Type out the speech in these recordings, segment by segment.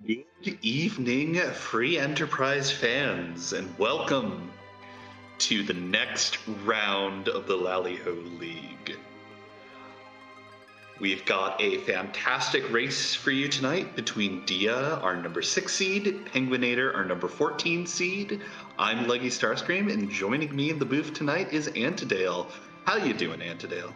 Good evening, free enterprise fans, and welcome to the next round of the Lali-Ho League. We've got a fantastic race for you tonight between Dia, our number 6 seed, penguin8r, our number 14 seed. I'm Leggy Starscream, and joining me in the booth tonight is Antidale. How you doing, Antidale?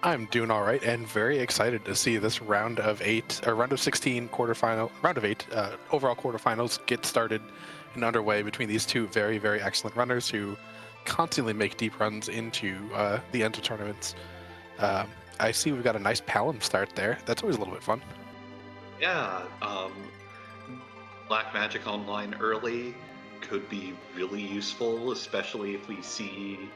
I'm doing all right and very excited to see this round of 16 round of 8 overall quarterfinals get started and underway between these two very, very excellent runners who constantly make deep runs into the end of tournaments. I see we've got a nice Palom start there. That's always a little bit fun. Yeah, Black Magic Online early could be really useful, especially if we see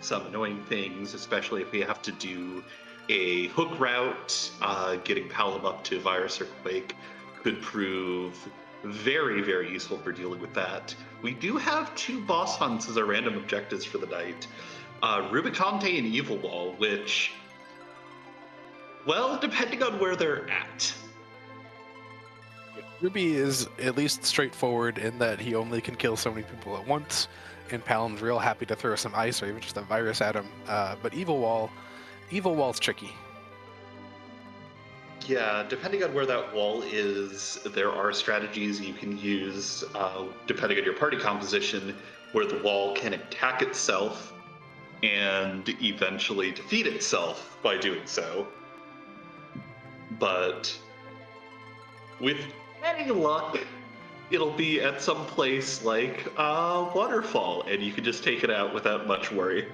some annoying things, especially if we have to do a hook route. Getting Palom up to Virus or Quake could prove very, very useful for dealing with that. We do have two boss hunts as our random objectives for the night. Rubicante and Evil Wall, which, well, depending on where they're at. Ruby is at least straightforward in that he only can kill so many people at once, and Palom's real happy to throw some ice or even just a virus at him. But Evil Wall's tricky. Yeah, depending on where that wall is, there are strategies you can use, depending on your party composition, where the wall can attack itself and eventually defeat itself by doing so. But with any luck, it'll be at some place like a waterfall, and you can just take it out without much worry.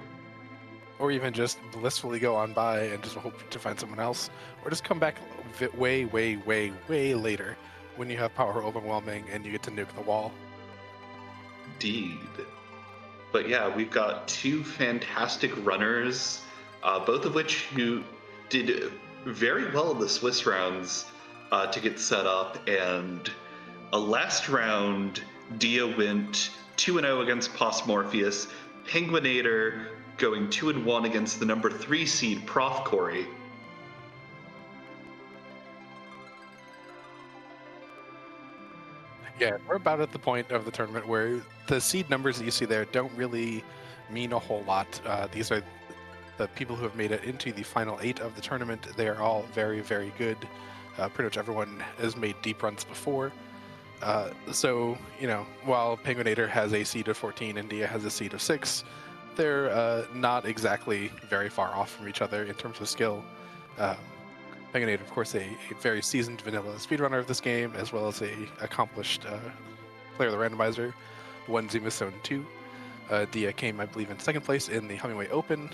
Or even just blissfully go on by and just hope to find someone else, or just come back way, way, way, way later when you have power overwhelming and you get to nuke the wall. Indeed. But yeah, we've got two fantastic runners, both of which who did very well in the Swiss rounds to get set up. And last round, Dia went 2-0 against Pos Morpheus, penguin8r going 2-1 against the number 3 seed Prof Corey. Yeah, we're about at the point of the tournament where the seed numbers that you see there don't really mean a whole lot. These are the people who have made it into the final 8 of the tournament. They are all very, very good. Pretty much everyone has made deep runs before. So, while penguin8r has a seed of 14 and Dia has a seed of 6, they're not exactly very far off from each other in terms of skill. penguin8r, of course, a very seasoned vanilla speedrunner of this game, as well as a accomplished player of the randomizer, won Zima Zone 2. Dia came, I believe, in second place in the Hemingway Open,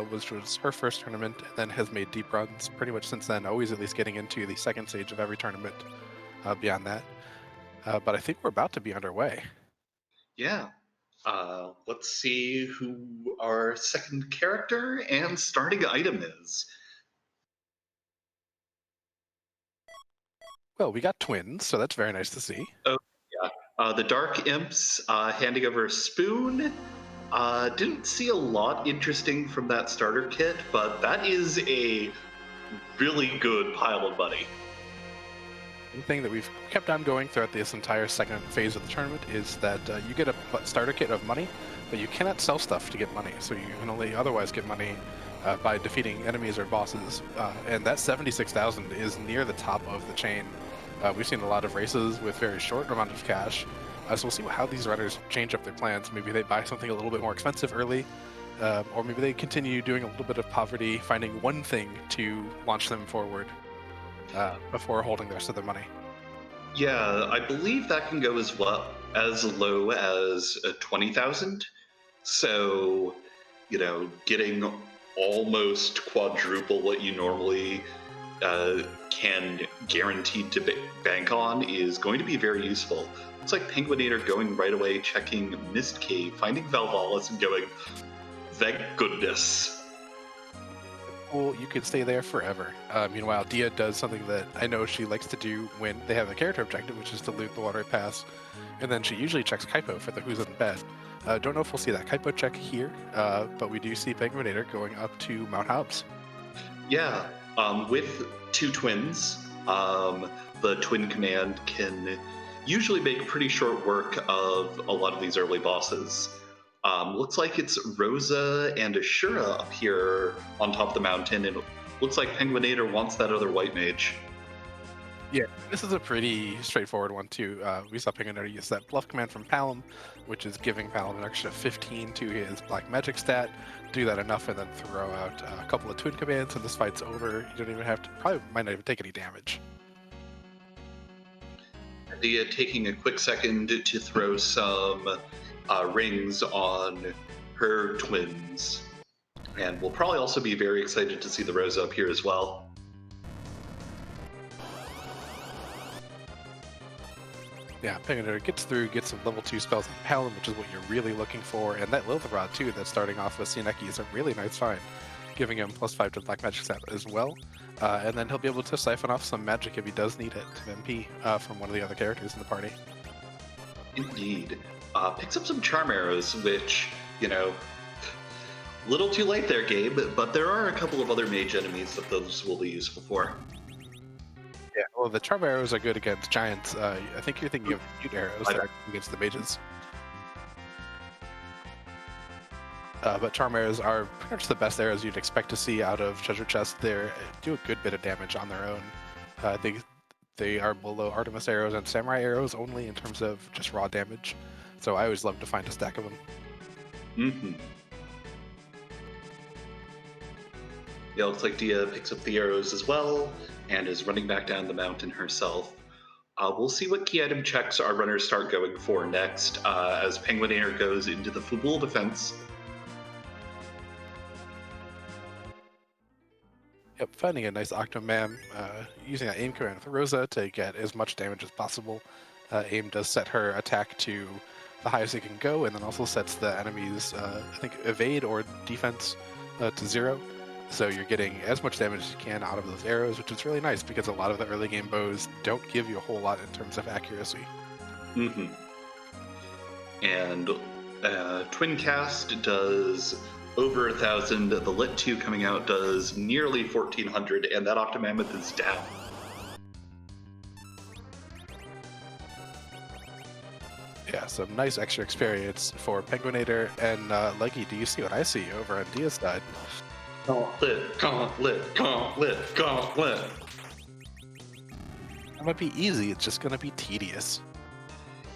which was her first tournament, and then has made deep runs pretty much since then, always at least getting into the second stage of every tournament beyond that. But I think we're about to be underway. Yeah. Let's see who our second character and starting item is. Well, we got twins, so that's very nice to see. Oh, yeah. The Dark Imps handing over a spoon. Didn't see a lot interesting from that starter kit, but that is a really good pile of money. One thing that we've kept on going throughout this entire second phase of the tournament is that you get a starter kit of money, but you cannot sell stuff to get money, so you can only otherwise get money by defeating enemies or bosses, and that 76,000 is near the top of the chain. We've seen a lot of races with very short amount of cash, so we'll see how these runners change up their plans. Maybe they buy something a little bit more expensive early, or maybe they continue doing a little bit of poverty, finding one thing to launch them forward before holding the rest of their money. Yeah, I believe that can go as well as low as 20,000. So, getting almost quadruple what you normally can guaranteed to bank on is going to be very useful. It's like penguin8r going right away, checking Mist Cave, finding Valvalis, and going, thank goodness. Well, you could stay there forever. Meanwhile, Dia does something that I know she likes to do when they have a character objective, which is to loot the water pass, and then she usually checks Kaipo for the who's in bed. Don't know if we'll see that Kaipo check here, but we do see penguin8r going up to Mount Hobbs. Yeah, with two twins, the twin command can usually make pretty short work of a lot of these early bosses. Looks like it's Rosa and Ashura up here on top of the mountain, and it looks like penguin8r wants that other white mage. Yeah, this is a pretty straightforward one too. We saw penguin8r use that bluff command from Palom, which is giving Palom an extra 15 to his black magic stat. Do that enough and then throw out a couple of twin commands and this fight's over. You don't even have to, probably might not even take any damage. Dia taking a quick second to throw some rings on her twins. And we'll probably also be very excited to see the Rosa up here as well. Yeah, penguin8r gets through, gets some level 2 spells on Palom, which is what you're really looking for. And that Lilith Rod too, that's starting off with Sineki, is a really nice find, giving him +5 to black magic stat as well. And then he'll be able to siphon off some magic if he does need it to MP from one of the other characters in the party. Indeed. Picks up some charm arrows, which, you know, little too late there, Gabe, but there are a couple of other mage enemies that those will be useful for. Yeah, well, the charm arrows are good against giants. I think you're thinking of mute arrows that are against the mages. But charm arrows are pretty much the best arrows you'd expect to see out of treasure chests. They do a good bit of damage on their own. They are below Artemis arrows and samurai arrows only in terms of just raw damage. So I always love to find a stack of them. Mm-hmm. Yeah, looks like Dia picks up the arrows as well and is running back down the mountain herself. We'll see what key item checks our runners start going for next as penguin8r goes into the Fubul defense. Yep, finding a nice Octomam, using that aim command with Rosa to get as much damage as possible. Aim does set her attack to the highest it can go, and then also sets the enemy's, I think, evade or defense to 0. So you're getting as much damage as you can out of those arrows, which is really nice because a lot of the early game bows don't give you a whole lot in terms of accuracy. Mm-hmm. And Twin Cast does over 1,000. The Lit 2 coming out does nearly 1,400, and that Octomammoth is down. Yeah, some nice extra experience for penguin8r. And Leggy, do you see what I see over on Dia's side? Gauntlet, gauntlet, gauntlet, gauntlet. It might be easy, it's just going to be tedious.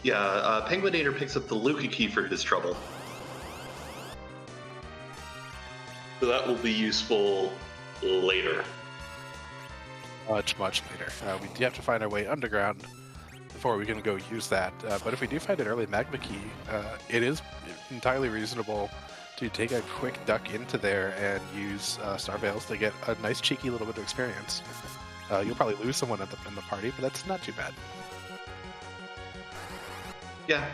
Yeah, penguin8r picks up the Luca key for his trouble. So that will be useful later. Much later. We do have to find our way underground before we can go use that. But if we do find an early magma key, it is entirely reasonable to take a quick duck into there and use Star Veils to get a nice cheeky little bit of experience. You'll probably lose someone in the party, but that's not too bad. Yeah,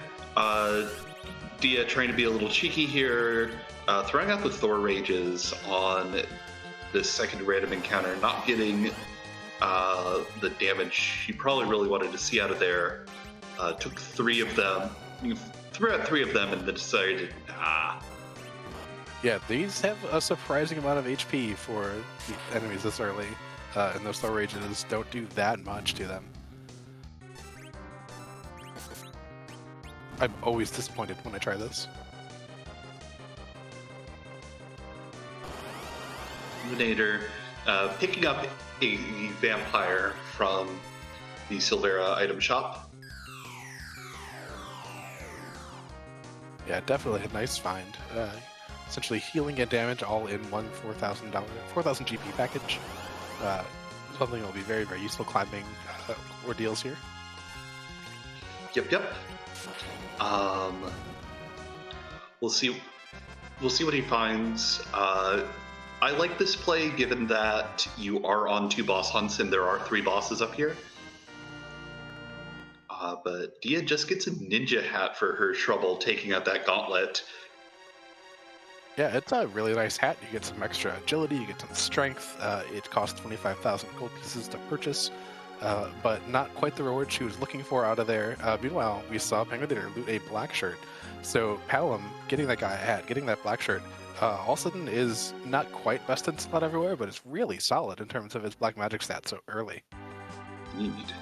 Dia trying to be a little cheeky here, throwing out the Thor Rages on this second random encounter, not getting the damage she probably really wanted to see out of there. Took 3 of them, threw out 3 of them, and then decided, nah. Yeah, these have a surprising amount of HP for the enemies this early, and those Thor Rages don't do that much to them. I'm always disappointed when I try this. Illuminator picking up a vampire from the Silvera item shop. Yeah, definitely a nice find. Essentially healing and damage all in one $4,000 GP package. Something that will be very, very useful climbing ordeals here. Yep. We'll see what he finds. I like this play given that you are on 2 boss hunts and there are 3 bosses up here. But Dia just gets a ninja hat for her trouble taking out that gauntlet. Yeah, it's a really nice hat. You get some extra agility, you get some strength. It costs 25,000 gold pieces to purchase, but not quite the reward she was looking for out of there. Meanwhile, we saw penguin8r loot a black shirt. So Palom, getting that guy a hat, getting that black shirt, all of a sudden is not quite best in slot everywhere, but it's really solid in terms of his black magic stats so early. need.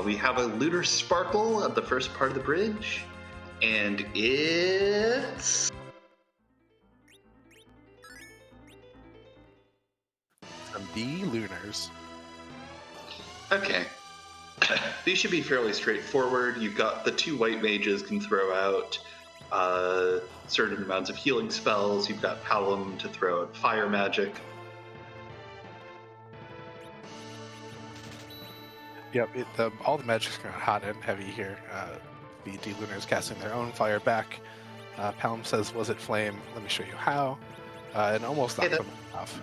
We have a Lunar Sparkle at the first part of the bridge, and it's... Some D-Lunars. Okay. These should be fairly straightforward. You've got the 2 white mages can throw out certain amounts of healing spells. You've got Palom to throw out fire magic. Yep, all the magic's kind of hot and heavy here. The D-Lunars casting their own fire back. Palom says, was it flame? Let me show you how. And almost knocked them off.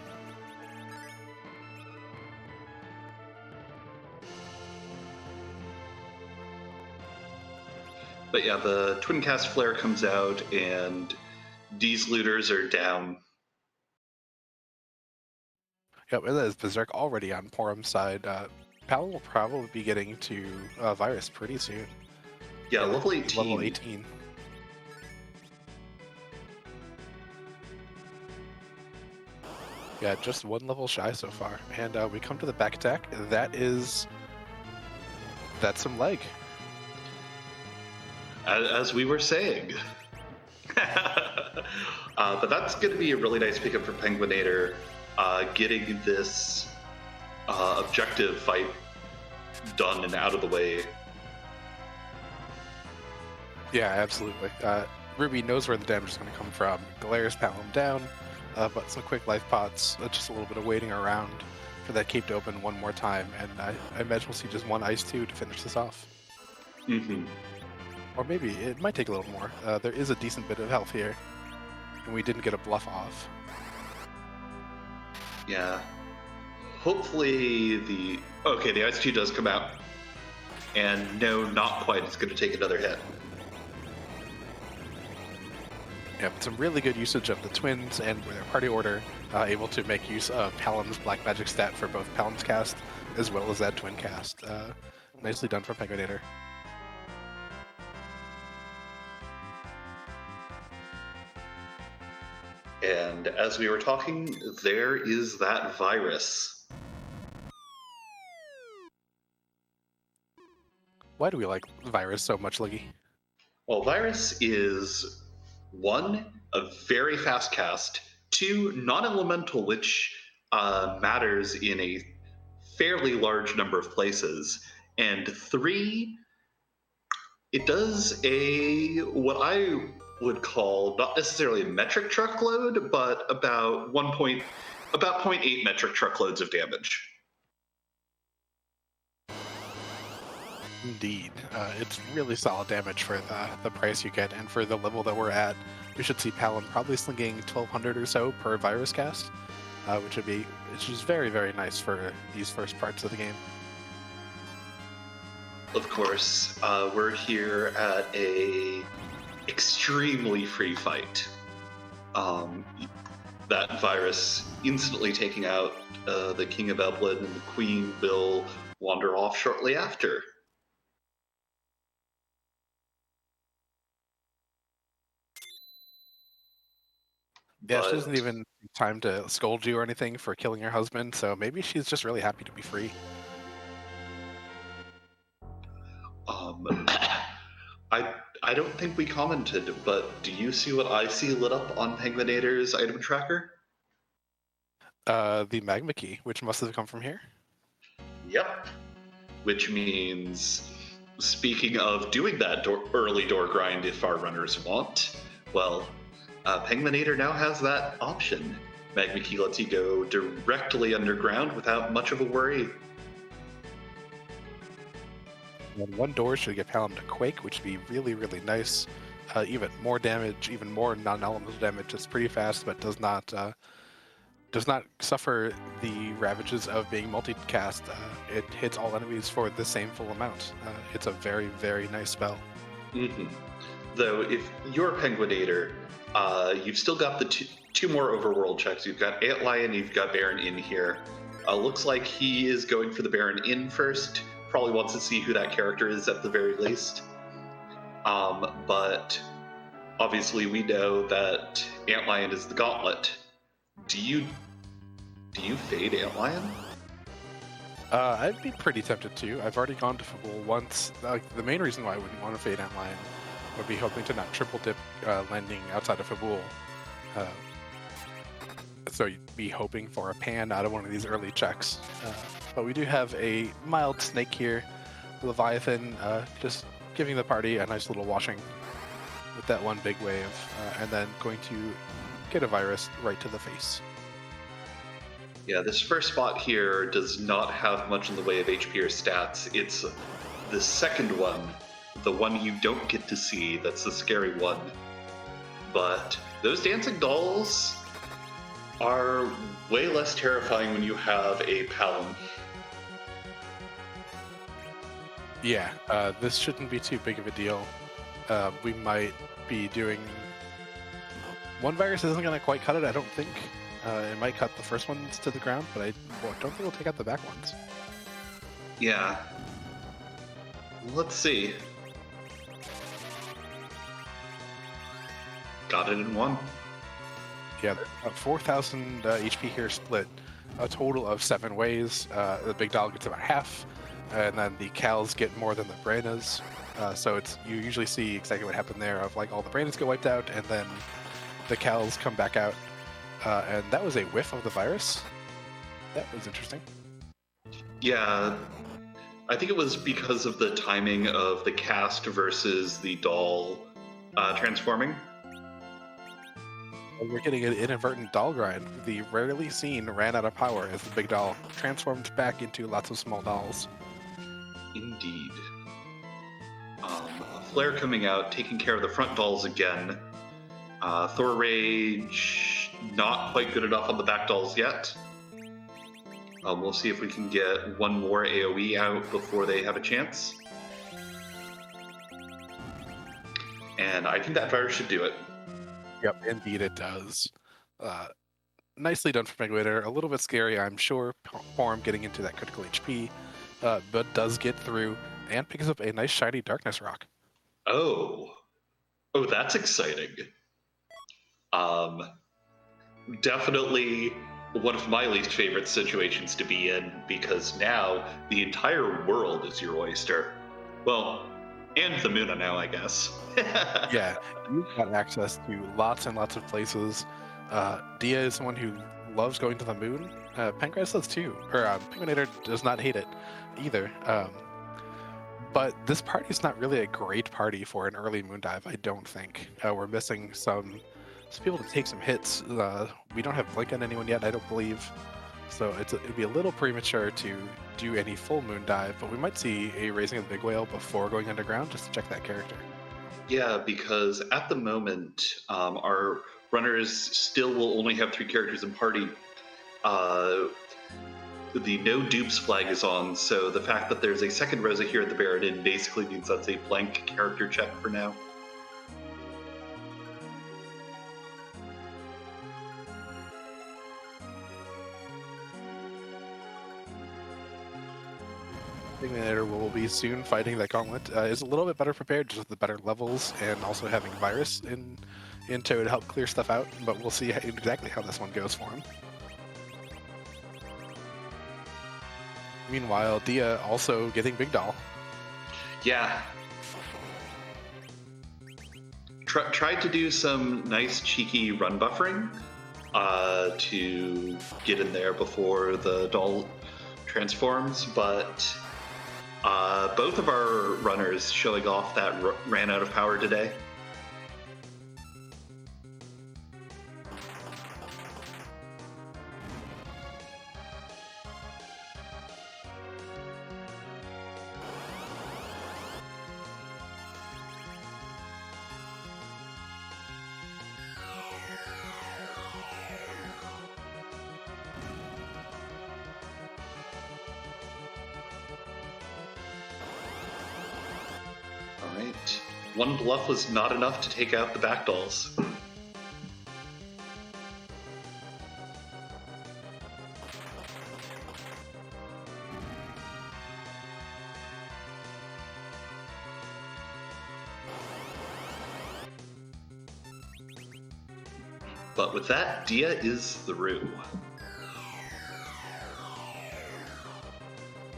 But yeah, the Twin Cast Flare comes out, and these looters are down. Yep, it is Berserk already on Porum's side. Palom will probably be getting to Virus pretty soon. Yeah, level 18. Level 18. Yeah, just 1 level shy so far. And we come to the back attack. That's some leg. As we were saying. But that's going to be a really nice pickup for penguin8r, getting this objective fight done and out of the way. Yeah, absolutely. Ruby knows where the damage is going to come from. Glares Palom down, but some quick life pots, just a little bit of waiting around for that cape to open one more time, and I imagine we'll see just 1 Ice 2 to finish this off. Mm-hmm. Or maybe it might take a little more. There is a decent bit of health here, and we didn't get a bluff off. Yeah. Hopefully the Ice 2 does come out. And no, not quite. It's going to take another hit. Yeah, but some really good usage of the twins and their party order, able to make use of Palom's black magic stat for both Palom's cast as well as that twin cast. Nicely done from penguin8r. And as we were talking, there is that virus. Why do we like Virus so much, Liggy? Well, virus is 1, a very fast cast, 2, non-elemental, which matters in a fairly large number of places, and 3, it does what I would call not necessarily a metric truckload, but about 0.8 metric truckloads of damage. Indeed. It's really solid damage for the price you get, and for the level that we're at, we should see Palom probably slinging 1,200 or so per virus cast, which is very, very nice for these first parts of the game. Of course, we're here at a extremely free fight. That virus instantly taking out the King of Eblin, and the Queen will wander off shortly after. Yeah, she doesn't even take time to scold you or anything for killing your husband, so maybe she's just really happy to be free. I don't think we commented, but do you see what I see lit up on penguin8r's item tracker? The magma key, which must have come from here. Yep. Which means, speaking of doing that early door grind if our runners want, well, penguin8r now has that option. Magma key lets you go directly underground without much of a worry. And 1 door should get Palom to quake, which would be really, really nice. Even more damage, even more non-elemental damage. It's pretty fast, but does not suffer the ravages of being multicast. It hits all enemies for the same full amount. It's a very, very nice spell. Mm-hmm. Though, if you're penguin8r, you've still got the two more overworld checks. You've got Antlion, you've got Baron in here. Looks like he is going for the Baron in first. Probably wants to see who that character is at the very least. But obviously we know that Antlion is the gauntlet. Do you fade Antlion? I'd be pretty tempted to. I've already gone to Fabul once. Like, the main reason why I wouldn't want to fade Line would be hoping to not triple dip landing outside of Fabul. So you'd be hoping for a pan out of one of these early checks. But we do have a mild snake here, Leviathan, just giving the party a nice little washing with that one big wave, and then going to get a virus right to the face. Yeah, this first spot here does not have much in the way of HP or stats. It's the second one, the one you don't get to see, that's the scary one. But those dancing dolls are way less terrifying when you have a Palom. Yeah, this shouldn't be too big of a deal. We might be doing... One virus isn't going to quite cut it, I don't think. It might cut the first ones to the ground, but I don't think it'll take out the back ones. Yeah. Let's see. Got it in one. Yeah, 4,000 HP here split. A total of 7 ways. The big doll gets about half, and then the Cals get more than the Brainas. So you usually see exactly what happened there, of like all the Brainas get wiped out, and then the Cals come back out. And that was a whiff of the virus. That was interesting. Yeah, I think it was because of the timing of the cast versus the doll transforming. We're getting an inadvertent doll grind. The rarely seen ran out of power as the big doll transformed back into lots of small dolls. Indeed. Flare coming out, taking care of the front dolls again. Thor Rage, not quite good enough on the back dolls yet. We'll see if we can get one more AoE out before they have a chance. And I think that virus should do it. Yep, indeed it does. Nicely done for penguin8r. A little bit scary, I'm sure. Porm getting into that critical HP, but does get through and picks up a nice shiny darkness rock. Oh, that's exciting. Definitely one of my least favorite situations to be in, because now the entire world is your oyster. Well, and the Muna now, I guess. Yeah, you've got access to lots and lots of places. Dia is someone who loves going to the moon. Pancras does too, or penguin8r does not hate it either. But this party is not really a great party for an early moon dive, I don't think. We're missing some people to take some hits. We don't have blink on anyone yet, I don't believe. So it'd be a little premature to do any full moon dive, but we might see a raising of the big whale before going underground just to check that character. Yeah, because at the moment, our runners still will only have 3 characters in party. The no dupes flag is on, so the fact that there's a second Rosa here at the Baron basically means that's a blank character check for now. penguin8r will be soon fighting that gauntlet. Is a little bit better prepared, just with the better levels and also having virus in tow to help clear stuff out, but we'll see exactly how this one goes for him. Meanwhile, Dia also getting big doll. Yeah. Tried to do some nice cheeky run buffering to get in there before the doll transforms, but both of our runners showing off that ran out of power today. Alright. One bluff was not enough to take out the back dolls. But with that, Dia is through.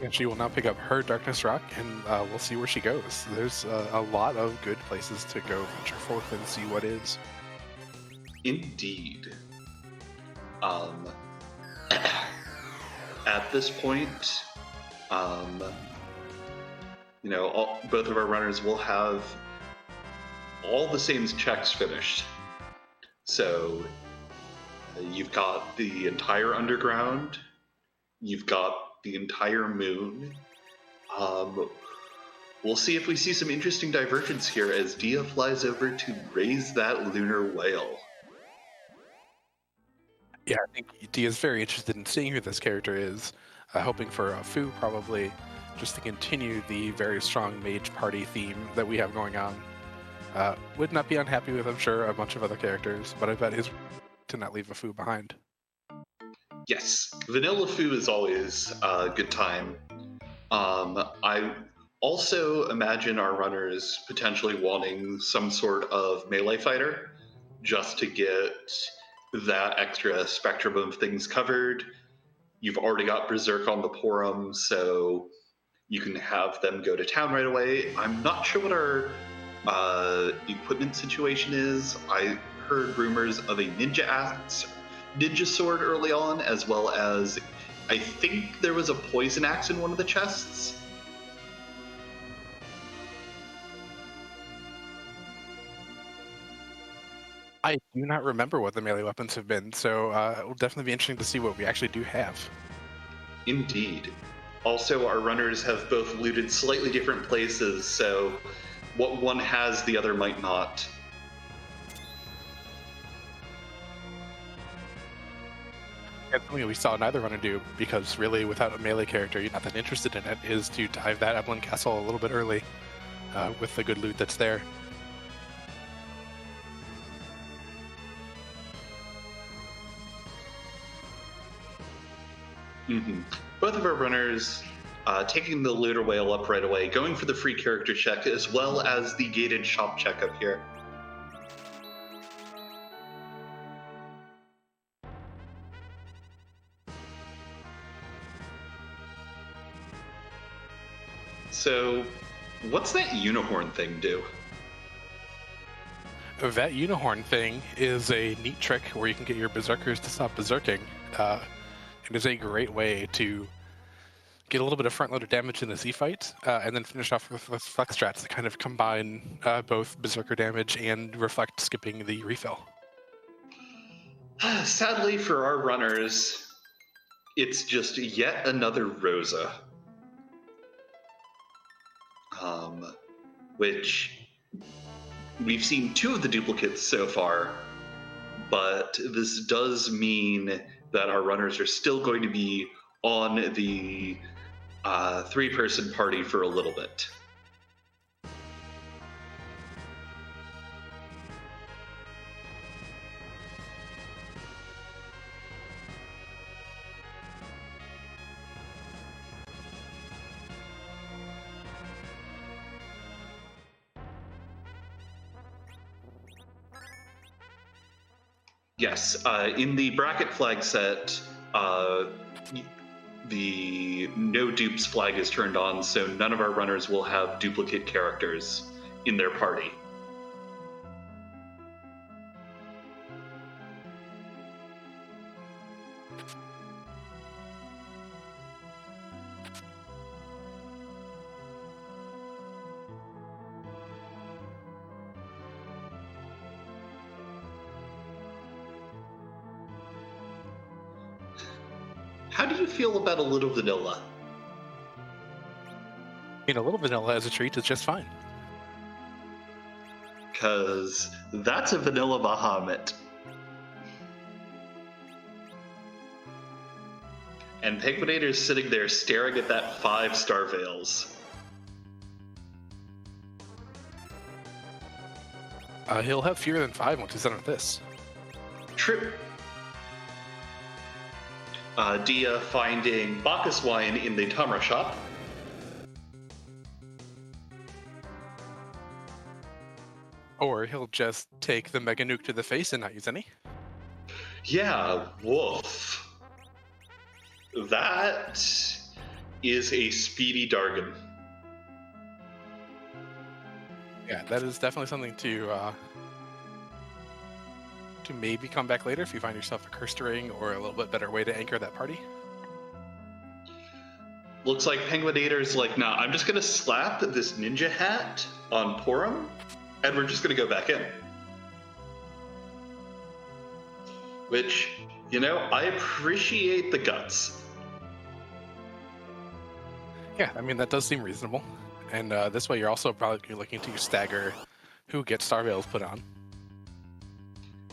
And she will now pick up her Darkness Rock, and we'll see where she goes. There's a lot of good places to go venture forth and see what is. Indeed. At this point, both of our runners will have all the same checks finished. So you've got the entire underground, you've got the entire moon. We'll see if we see some interesting divergence here as Dia flies over to raise that lunar whale. Yeah, I think Dia's very interested in seeing who this character is, hoping for a Fu probably, just to continue the very strong mage party theme that we have going on. Would not be unhappy with, I'm sure, a bunch of other characters, but I bet is to not leave a Fu behind. Yes, Vanilla Fu is always a good time. I also imagine our runners potentially wanting some sort of melee fighter just to get that extra spectrum of things covered. You've already got Berserk on the Porum, so you can have them go to town right away. I'm not sure what our equipment situation is. I heard rumors of a ninja sword early on, as well as I think there was a poison axe in one of the chests. I do not remember what the melee weapons have been, so it will definitely be interesting to see what we actually do have. Indeed. Also, our runners have both looted slightly different places, so what one has, the other might not. That's something we saw neither runner do, because really, without a melee character, you're not that interested in it, is to dive that Evelyn Castle a little bit early with the good loot that's there. Mm-hmm. Both of our runners taking the looter whale up right away, going for the free character check as well as the gated shop check up here. So, what's that unicorn thing do? That unicorn thing is a neat trick where you can get your berserkers to stop berserking. It is a great way to get a little bit of front-loaded damage in the Z fight, and then finish off with flex strats that kind of combine both berserker damage and reflect skipping the refill. Sadly for our runners, it's just yet another Rosa. Which we've seen two of the duplicates so far, but this does mean that our runners are still going to be on the three-person party for a little bit. Yes, in the bracket flag set, the no dupes flag is turned on, so none of our runners will have duplicate characters in their party. How do you feel about a little vanilla? I mean, a little vanilla as a treat is just fine. Because that's a vanilla Bahamut. And penguin8r is sitting there staring at that 5-star Veils. He'll have fewer than 5 once he's done with this. True. Dia finding Bacchus wine in the Tamra shop. Or he'll just take the Mega Nuke to the face and not use any. Yeah, woof. That is a speedy Dargon. Yeah, that is definitely something to maybe come back later if you find yourself a cursed ring or a little bit better way to anchor that party. Looks like penguin8r's like, nah, I'm just gonna slap this ninja hat on Porum, and we're just gonna go back in. Which, you know, I appreciate the guts. Yeah, I mean, that does seem reasonable. And this way you're also probably looking to stagger who gets Star Veils put on.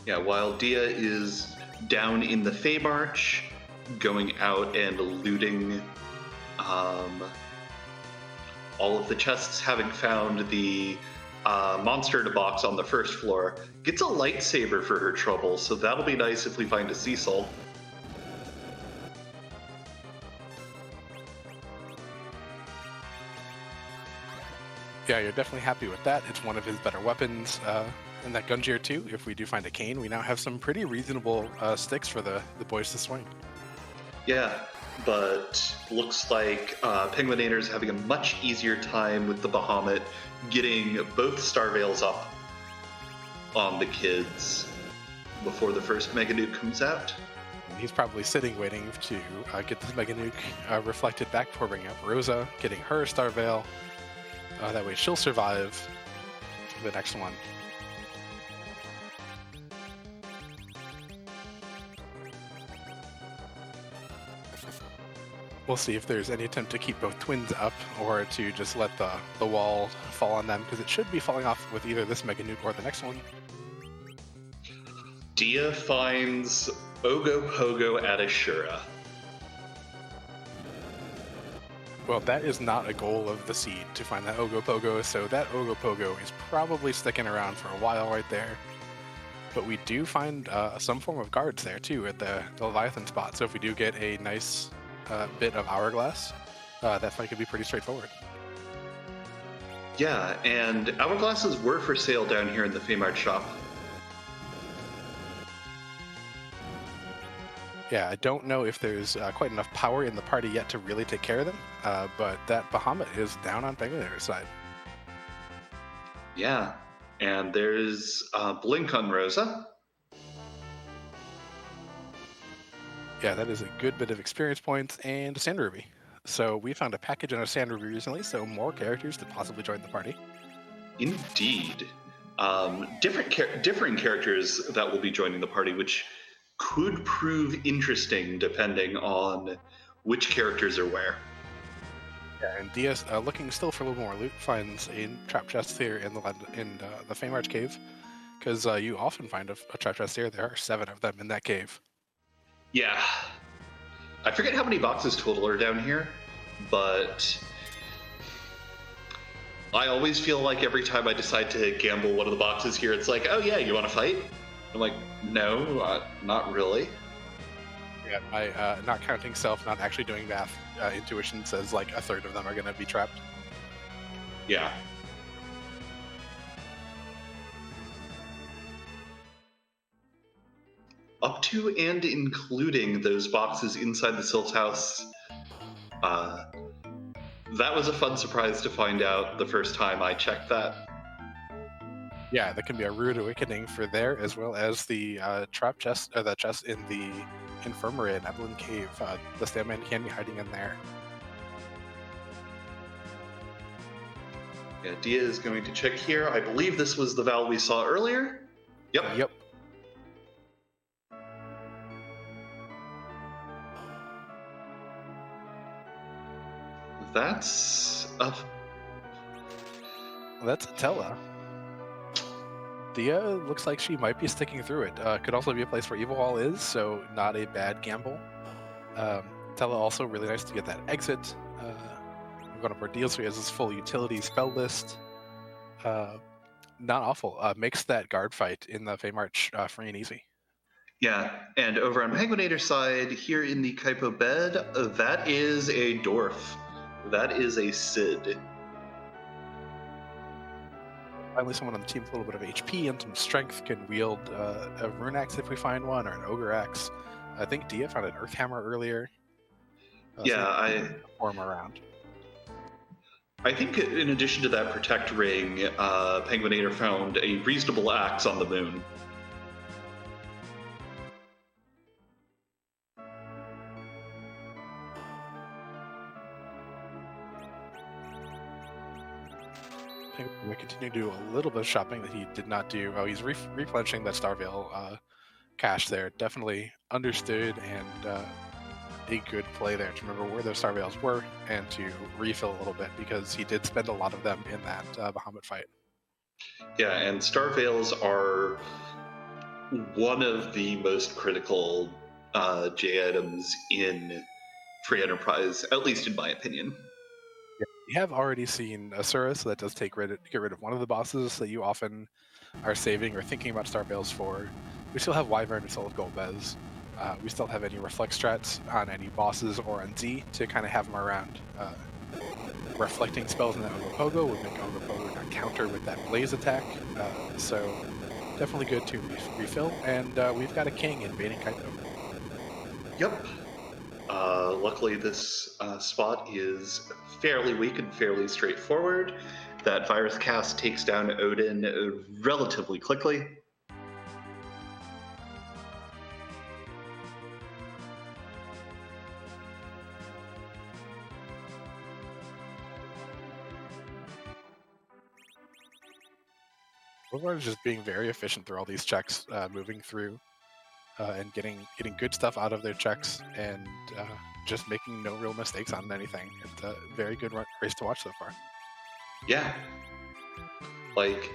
Yeah, while Dia is down in the Fey March, going out and looting all of the chests, having found the monster in a box on the first floor, gets a lightsaber for her trouble, so that'll be nice if we find a sea soul. Yeah, you're definitely happy with that. It's one of his better weapons. In that Gunjir too, if we do find a cane, we now have some pretty reasonable sticks for the boys to swing. Yeah, but looks like penguin8r's having a much easier time with the Bahamut getting both Star Veils up on the kids before the first Mega Nuke comes out. He's probably sitting waiting to get this Mega Nuke reflected back before bringing up Rosa, getting her Star Veil. That way she'll survive the next one. We'll see if there's any attempt to keep both twins up or to just let the wall fall on them, because it should be falling off with either this Mega Nuke or the next one. Dia finds Ogopogo at Ashura. Well, that is not a goal of the seed to find that Ogopogo, so that Ogopogo is probably sticking around for a while right there. But we do find some form of guards there too at the Leviathan spot, so if we do get a nice bit of Hourglass, that fight could be pretty straightforward. Yeah, and Hourglasses were for sale down here in the Feymart shop. Yeah, I don't know if there's quite enough power in the party yet to really take care of them, but that Bahamut is down on penguin8r's side. Yeah, and there's Blink on Rosa. Yeah, that is a good bit of experience points and a Sand Ruby. So we found a package on a Sand Ruby recently, so more characters to possibly join the party. Indeed. Differing characters that will be joining the party, which could prove interesting depending on which characters are where. Yeah, and Diaz, looking still for a little more loot, finds a trap chest here in the Feymarch cave, because you often find a trap chest here. There are 7 of them in that cave. Yeah. I forget how many boxes total are down here, but I always feel like every time I decide to gamble one of the boxes here, it's like, oh yeah, you want to fight? I'm like, no, not really. Yeah, by not counting self, not actually doing math, intuition says like a third of them are going to be trapped. Yeah. Up to and including those boxes inside the Silt House. That was a fun surprise to find out the first time I checked that. Yeah, that can be a rude awakening for there, as well as the trap chest, or the chest in the infirmary in Evelyn Cave. The Sandman can be hiding in there. Yeah, Dia is going to check here. I believe this was the Val we saw earlier. Yep. That's Tella. Dia looks like she might be sticking through it. Could also be a place where Evil Wall is, so not a bad gamble. Tella also really nice to get that exit. One of our deals here is this full utility spell list. Not awful. Makes that guard fight in the Feymarch free and easy. Yeah, and over on penguin8r's side, here in the Kaipo bed, that is a Dwarf. That is a Sid. Finally, someone on the team with a little bit of HP and some strength can wield a rune axe if we find one, or an ogre axe. I think Dia found an earth hammer earlier. Yeah, form around. I think in addition to that protect ring, penguin8r found a reasonable axe on the moon. We continue to do a little bit of shopping that he did not do. Oh, he's replenishing that Starvale cache there. Definitely understood and a good play there to remember where those Starvales were and to refill a little bit because he did spend a lot of them in that Bahamut fight. Yeah, and Starvales are one of the most critical J items in Free Enterprise, at least in my opinion. We have already seen Asura, so that does get rid of one of the bosses that you often are saving or thinking about Starvales for. We still have Wyvern, we still have Golbez. We still have any reflect strats on any bosses or on Z to kind of have them around. Reflecting spells in that Ogopogo would make Ogopogo not counter with that blaze attack. So definitely good to refill. And we've got a king invading Kaito. Yep. Luckily, this spot is fairly weak and fairly straightforward. That virus cast takes down Odin relatively quickly. Boulevard is just being very efficient through all these checks, moving through and getting good stuff out of their checks and just making no real mistakes on anything. It's a very good race to watch so far. Yeah. Like,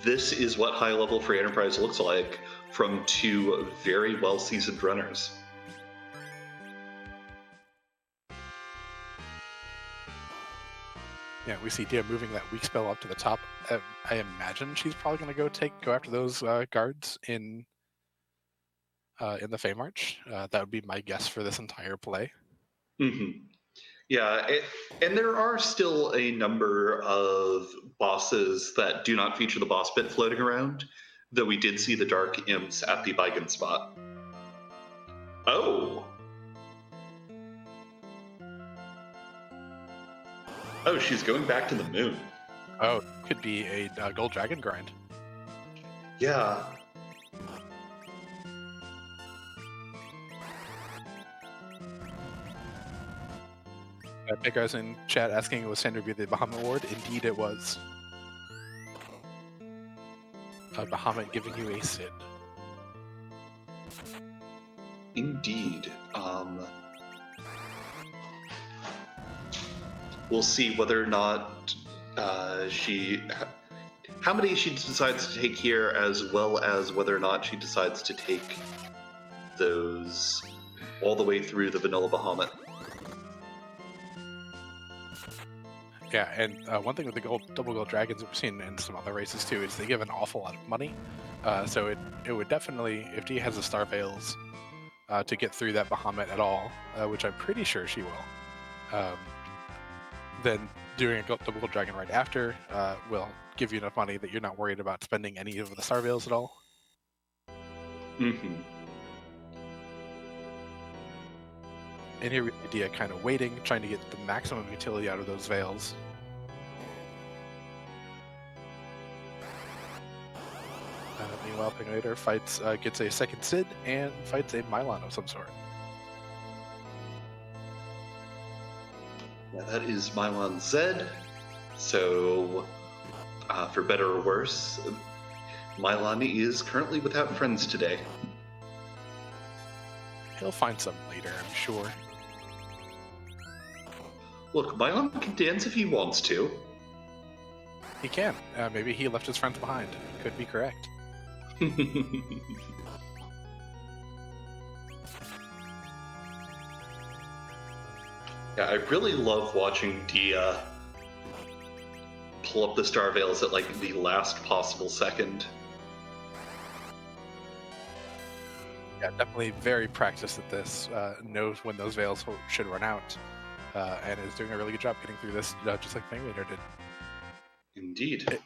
this is what high level Free Enterprise looks like from two very well seasoned runners. Yeah, we see Dia moving that weak spell up to the top. I imagine she's probably going to go after those guards in the Fey March. That would be my guess for this entire play. Mm-hmm. Yeah, and there are still a number of bosses that do not feature the boss bit floating around, though we did see the Dark Imps at the Baigan spot. Oh! Oh, she's going back to the moon. Oh, could be a gold dragon grind. Yeah. Guys in chat asking was Sandra be the Bahamut Ward? Indeed it was. Bahamut giving you a Sid. Indeed. We'll see whether or not how many she decides to take here, as well as whether or not she decides to take those all the way through the vanilla Bahamut. Yeah, and one thing with the double gold dragons that we've seen in some other races too is they give an awful lot of money. So it would definitely, if Dee has the Starvales to get through that Bahamut at all, which I'm pretty sure she will, then doing a double gold dragon right after will give you enough money that you're not worried about spending any of the Starvales at all. Mm-hmm. And here we have Dia kind of waiting, trying to get the maximum utility out of those veils. Meanwhile, penguin8r gets a second Sid and fights a Mylon of some sort. Yeah, that is Mylon Z. So, for better or worse, Mylon is currently without friends today. He'll find some later, I'm sure. Look, Mylon can dance if he wants to. He can. Maybe he left his friends behind. Could be correct. Yeah, I really love watching Dia pull up the Starvales at like the last possible second. Yeah, definitely very practiced at this. Knows when those veils should run out, and is doing a really good job getting through this, just like penguin8r did. Indeed.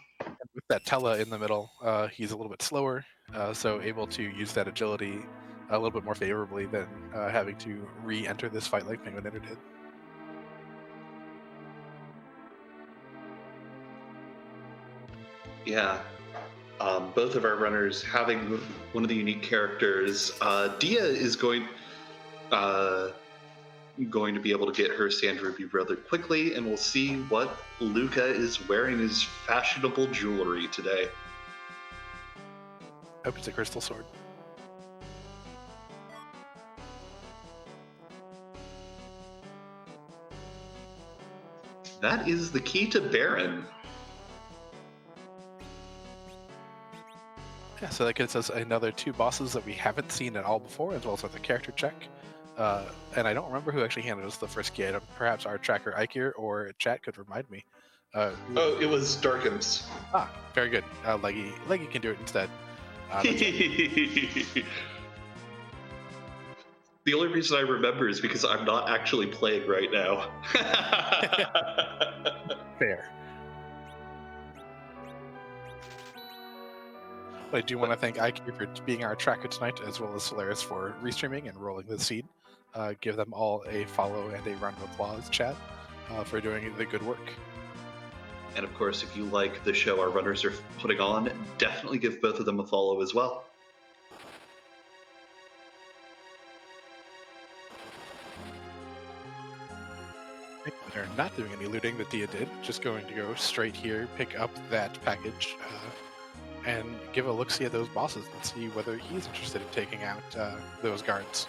With that Tella in the middle, he's a little bit slower, so able to use that agility a little bit more favorably than having to re-enter this fight like penguin8r did. Yeah. Both of our runners having one of the unique characters. Dia is going to be able to get her Sand Ruby rather quickly, and we'll see what Luca is wearing his fashionable jewelry today. I hope it's a crystal sword. That is the key to Baron. Yeah, so that gets us another 2 bosses that we haven't seen at all before, as well as another character check. And I don't remember who actually handed us the first key item. Perhaps our tracker Ikir or chat could remind me. It was Darkham's. Very good. Leggy can do it instead. The only reason I remember is because I'm not actually playing right now. Fair. I do want to thank Ikir for being our tracker tonight, as well as Solaris for restreaming and rolling the seed. Give them all a follow and a round of applause, chat, for doing the good work. And of course, if you like the show our runners are putting on, definitely give both of them a follow as well. They're not doing any looting that Dia did, just going to go straight here, pick up that package, and give a look-see at those bosses and see whether he's interested in taking out those guards.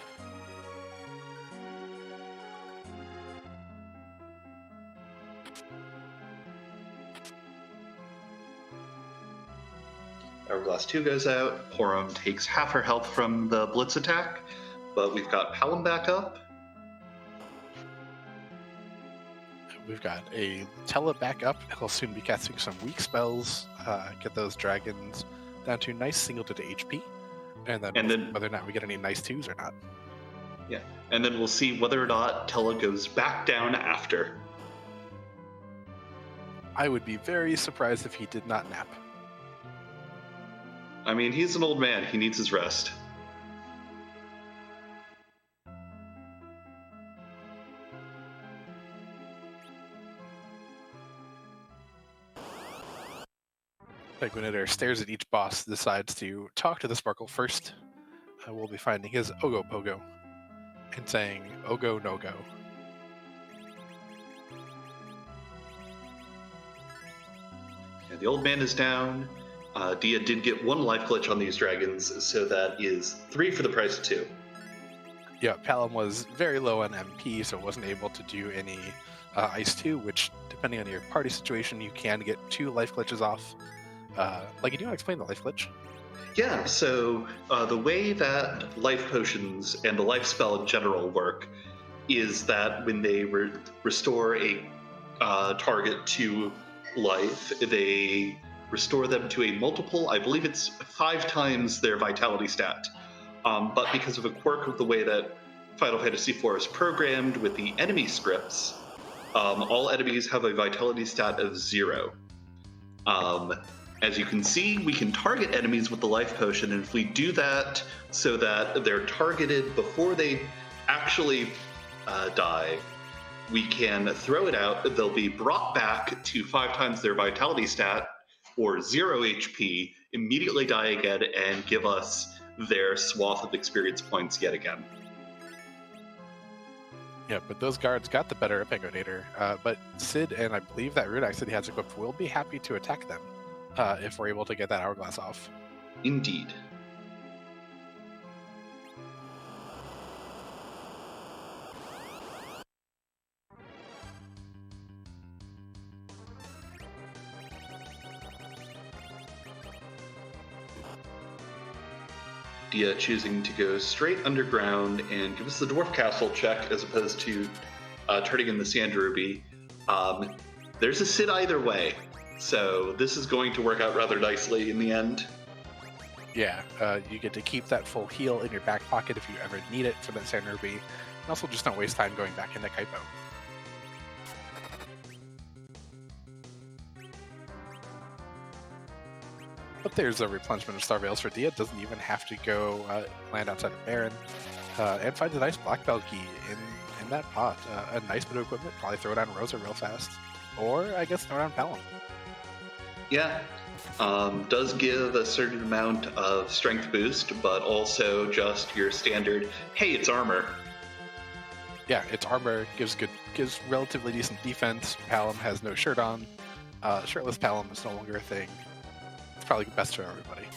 Hourglass 2 goes out, Porum takes half her health from the Blitz attack, but we've got Palom back up. We've got a Tella back up. He'll soon be casting some weak spells, get those dragons down to nice single-digit HP, and then whether or not we get any nice 2s or not. Yeah, and then we'll see whether or not Tella goes back down after. I would be very surprised if he did not nap. I mean, he's an old man. He needs his rest. penguin8r stares at each boss, decides to talk to the Sparkle first. We'll be finding his Ogo Pogo and saying, Ogo no go. Yeah, the old man is down. Dia did get 1 life glitch on these dragons, so that is 3 for the price of 2. Yeah, Palom was very low on MP, so wasn't able to do any Ice 2, which, depending on your party situation, you can get 2 life glitches off. Do you want to explain the life glitch? Yeah, so the way that life potions and the life spell in general work is that when they restore a target to life, they restore them to a multiple, I believe it's 5 times their vitality stat. But because of a quirk of the way that Final Fantasy IV is programmed with the enemy scripts, all enemies have a vitality stat of 0. As you can see, we can target enemies with the life potion, and if we do that so that they're targeted before they actually die, we can throw it out. They'll be brought back to 5 times their vitality stat, or 0 HP, immediately die again, and give us their swath of experience points yet again. Yeah, but those guards got the better of penguin8r. But Sid, and I believe that Runak Sid has equipped, will be happy to attack them if we're able to get that hourglass off. Indeed. Dia choosing to go straight underground and give us the Dwarf Castle check as opposed to turning in the Sand Ruby. There's a Sid either way, so this is going to work out rather nicely in the end. Yeah, you get to keep that full heal in your back pocket if you ever need it for that Sand Ruby, and also just don't waste time going back into Kaipo. But there's a replenishment of Star Veils for Dia. Doesn't even have to go land outside of Baron. And finds a nice Black Belt key in that pot. A nice bit of equipment. Probably throw down Rosa real fast. Or, I guess, throw down Pelham. Yeah. Does give a certain amount of strength boost, but also just your standard, hey, it's armor. Yeah, its armor gives relatively decent defense. Palom has no shirt on. Shirtless Palom is no longer a thing. It's probably best for everybody.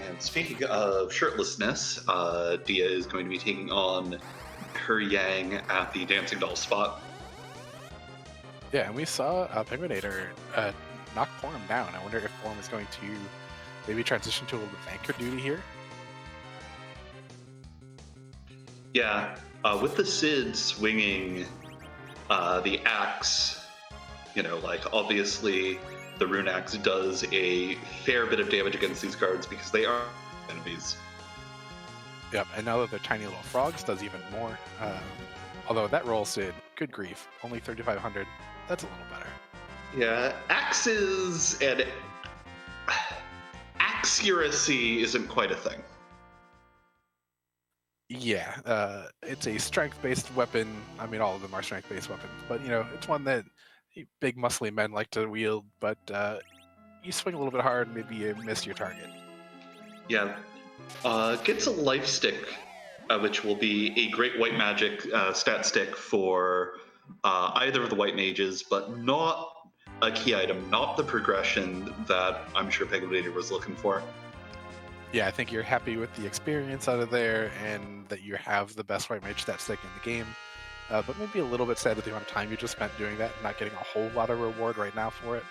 And speaking of shirtlessness, Dia is going to be taking on her Yang at the Dancing Doll spot. Yeah, and we saw penguin8r knock Forum down. I wonder if Forum is going to maybe transition to a little bit of anchor duty here. Yeah, with the Sid swinging the axe, obviously the Rune Axe does a fair bit of damage against these cards because they are enemies. Yep, and now that they're tiny little frogs, does even more. Although that roll, Sid, good grief, only 3,500. That's a little better. Yeah, axes and accuracy isn't quite a thing. Yeah, it's a strength-based weapon. I mean, all of them are strength-based weapons, but it's one that big muscly men like to wield. But you swing a little bit hard, maybe you miss your target. Yeah, gets a life stick, which will be a great white magic stat stick for either of the white mages, but not a key item, not the progression that I'm sure penguin8r was looking for. Yeah, I think you're happy with the experience out of there and that you have the best white mage stat stick in the game. But maybe a little bit sad at the amount of time you just spent doing that and not getting a whole lot of reward right now for it.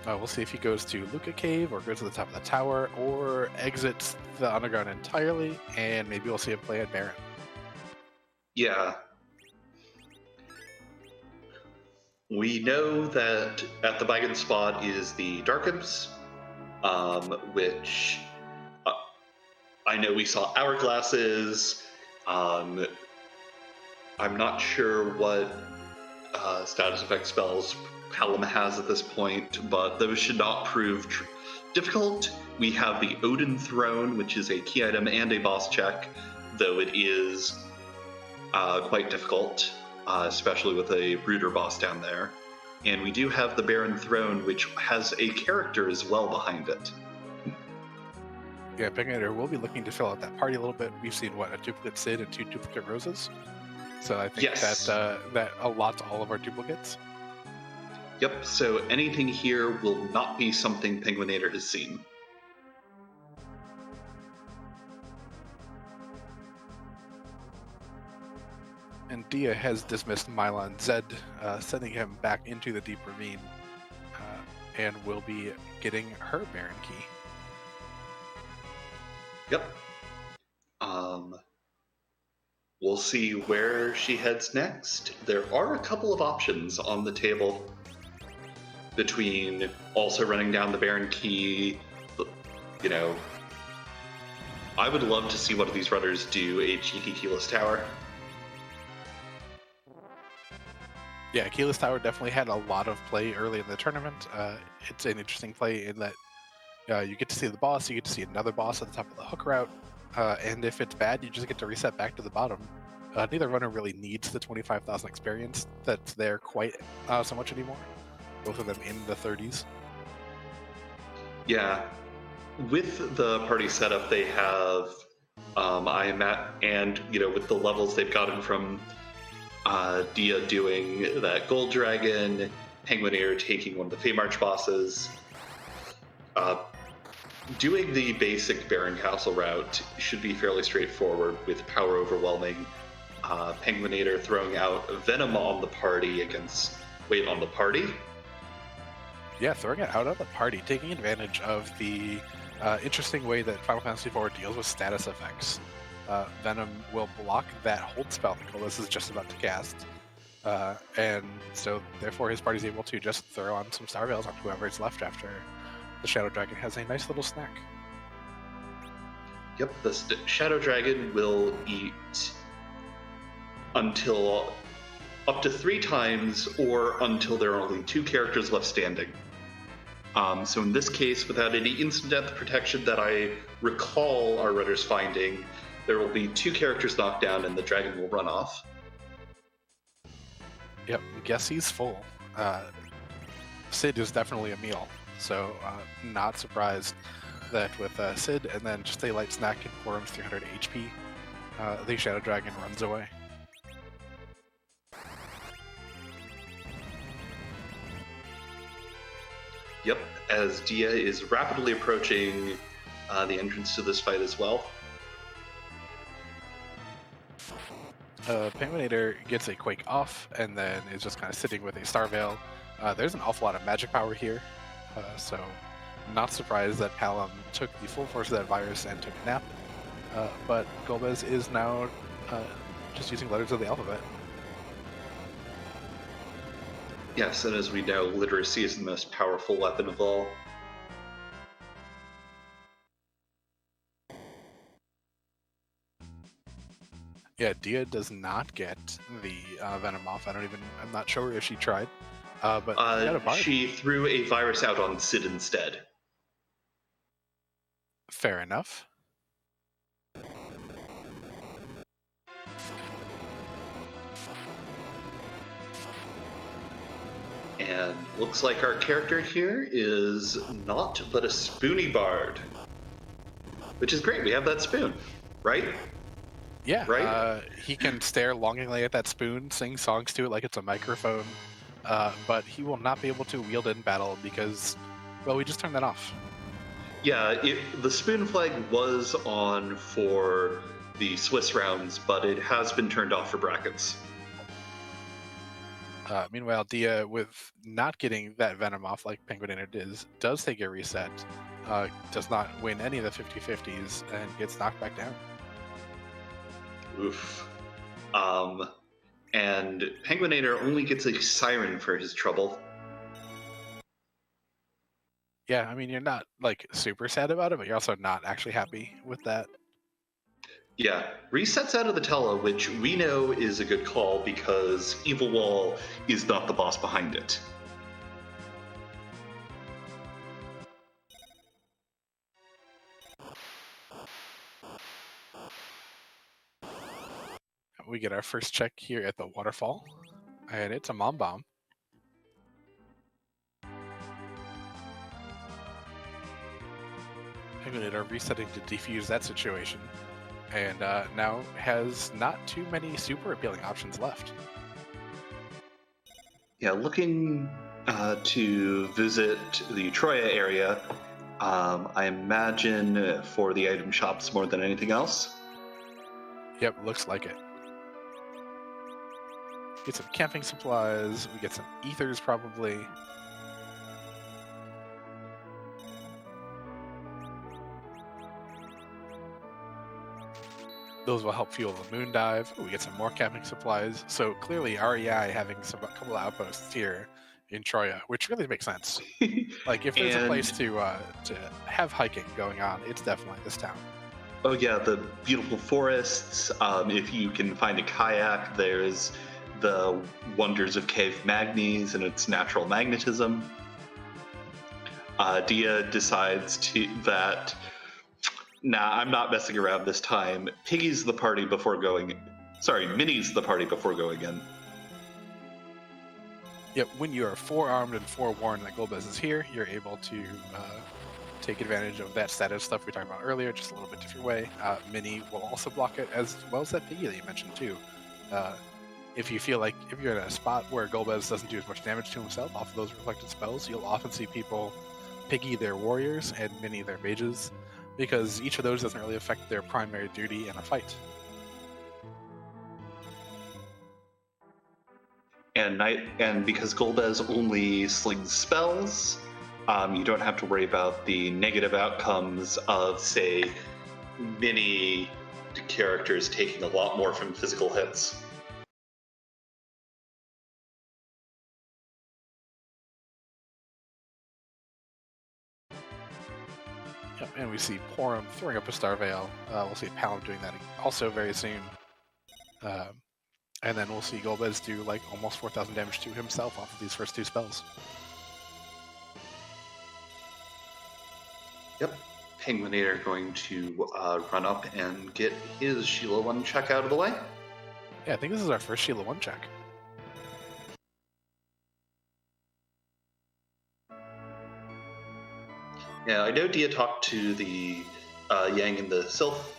We'll see if he goes to Luca Cave or goes to the top of the tower or exits the underground entirely, and maybe we'll see him play at Baron. Yeah. We know that at the Bygone spot is the Darkhams, which I know we saw Hourglasses. I'm not sure what status effect spells Pelham has at this point, but those should not prove difficult. We have the Odin Throne, which is a key item and a boss check, though it is quite difficult, especially with a Brooder boss down there. And we do have the Baron Throne, which has a character as well behind it. Yeah, penguin8r will be looking to fill out that party a little bit. We've seen, a duplicate Sid and 2 duplicate Roses. So I think yes. that allots all of our duplicates. Yep, so anything here will not be something penguin8r has seen. And Dia has dismissed Mylon Zed, sending him back into the Deep Ravine, and will be getting her Baron Key. Yep. We'll see where she heads next. There are a couple of options on the table between also running down the Baron Key. I would love to see one of these runners do a cheeky keyless tower. Yeah, Keyless Tower definitely had a lot of play early in the tournament. It's an interesting play in that you get to see the boss, you get to see another boss at the top of the hook route, and if it's bad, you just get to reset back to the bottom. Neither runner really needs the 25,000 experience that's there quite so much anymore. Both of them in the 30s. Yeah. With the party setup they have, and with the levels they've gotten from Dia doing that Gold Dragon, penguin8r taking one of the Fey March bosses, doing the basic Baron Castle route should be fairly straightforward with power overwhelming. penguin8r throwing out Venom on the party against on the party. Yeah, throwing it out on the party, taking advantage of the interesting way that Final Fantasy IV deals with status effects. Venom will block that hold spell that Colas is just about to cast. And so therefore his party's able to just throw on some Star Veils on whoever is left after the Shadow Dragon has a nice little snack. Yep, the Shadow Dragon will eat until up to 3 times or until there are only 2 characters left standing. So in this case, without any instant death protection that I recall our runners finding, there will be 2 characters knocked down and the dragon will run off. Yep, guess he's full. Sid is definitely a meal, so not surprised that with Sid and then just a light snack and Quorum's 300 HP, the Shadow Dragon runs away. Yep, as Dia is rapidly approaching the entrance to this fight as well. Penguin8r gets a Quake off and then is just kind of sitting with a Star Veil. There's an awful lot of magic power here, so not surprised that Palom took the full force of that virus and took a nap. But Golbez is now just using letters of the alphabet. Yes, and as we know, literacy is the most powerful weapon of all. Yeah, Dia does not get the Venom off. I'm not sure if she tried. But she threw a virus out on Sid instead. Fair enough. And looks like our character here is not but a spoony bard. Which is great, we have that spoon, right? Yeah, right? He can stare longingly at that spoon, sing songs to it like it's a microphone, but he will not be able to wield it in battle because, well, we just turned that off. Yeah, the spoon flag was on for the Swiss rounds, but it has been turned off for brackets. Meanwhile, Dia, with not getting that Venom off like penguin8r does take a reset, does not win any of the 50-50s, and gets knocked back down. Oof. And penguin8r only gets a siren for his trouble. Yeah, I mean, you're not, like, super sad about it, but you're also not actually happy with that. Yeah, resets out of the Tela, which we know is a good call because Evil Wall is not the boss behind it. We get our first check here at the waterfall, and it's a Mom Bomb. penguin8r resetting to defuse that situation, and now has not too many super appealing options left. Yeah, looking to visit the Troya area, I imagine for the item shops more than anything else. Yep, looks like it. Get some camping supplies, we get some ethers probably. Those will help fuel the moon dive. Ooh, we get some more camping supplies. So clearly REI having a couple of outposts here in Troya, which really makes sense. Like if there's a place to have hiking going on, it's definitely this town. Oh yeah, the beautiful forests. If you can find a kayak, there's the wonders of Cave Magnes and its natural magnetism. Dia decides that, nah, I'm not messing around this time. Piggy's the party before going. Sorry, Minnie's the party before going in. Yep, when you are forearmed and forewarned that Golbez is here, you're able to take advantage of that status stuff we talked about earlier, just a little bit different way. Minnie will also block it, as well as that Piggy that you mentioned too. If you feel like if you're in a spot where Golbez doesn't do as much damage to himself off of those reflected spells, you'll often see people Piggy their warriors and Minnie their mages, because each of those doesn't really affect their primary duty in a fight. And because Golbez only slings spells, you don't have to worry about the negative outcomes of, say, many characters taking a lot more from physical hits. And we see Porum throwing up a Star Veil. We'll see Palom doing that also very soon. And then we'll see Golbez do like almost 4,000 damage to himself off of these first two spells. Yep. Penguin8r going to run up and get his Sheila 1 check out of the way. Yeah, I think this is our first Sheila 1 check. Yeah, I know Dia talked to the Yang and the Sylph,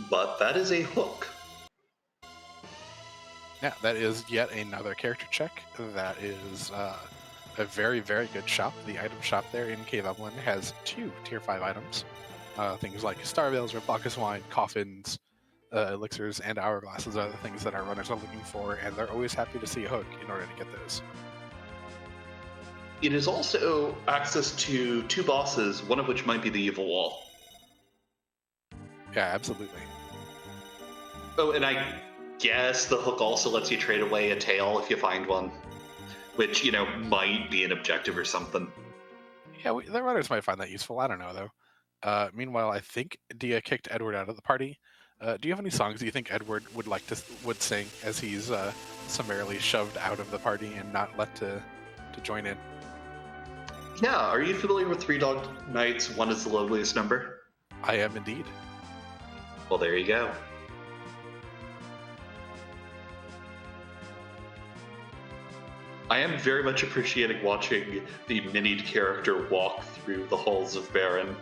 but that is a hook. Yeah, that is yet another character check. That is a very, very good shop. The item shop there in Cave Upland has 2 tier 5 items. Things like Star Veils, Rebaucus Wine, Coffins, Elixirs, and Hourglasses are the things that our runners are looking for, and they're always happy to see a hook in order to get those. It is also access to 2 bosses, one of which might be the Evil Wall. Yeah, absolutely. Oh, and I guess the hook also lets you trade away a tail if you find one, which, might be an objective or something. Yeah, the runners might find that useful. I don't know, though. Meanwhile, I think Dia kicked Edward out of the party. Do you have any songs you think Edward would sing as he's summarily shoved out of the party and not let to join in? Yeah, are you familiar with Three Dog Nights, 1 is the Loveliest Number? I am indeed. Well, there you go. I am very much appreciating watching the minied character walk through the halls of Baron.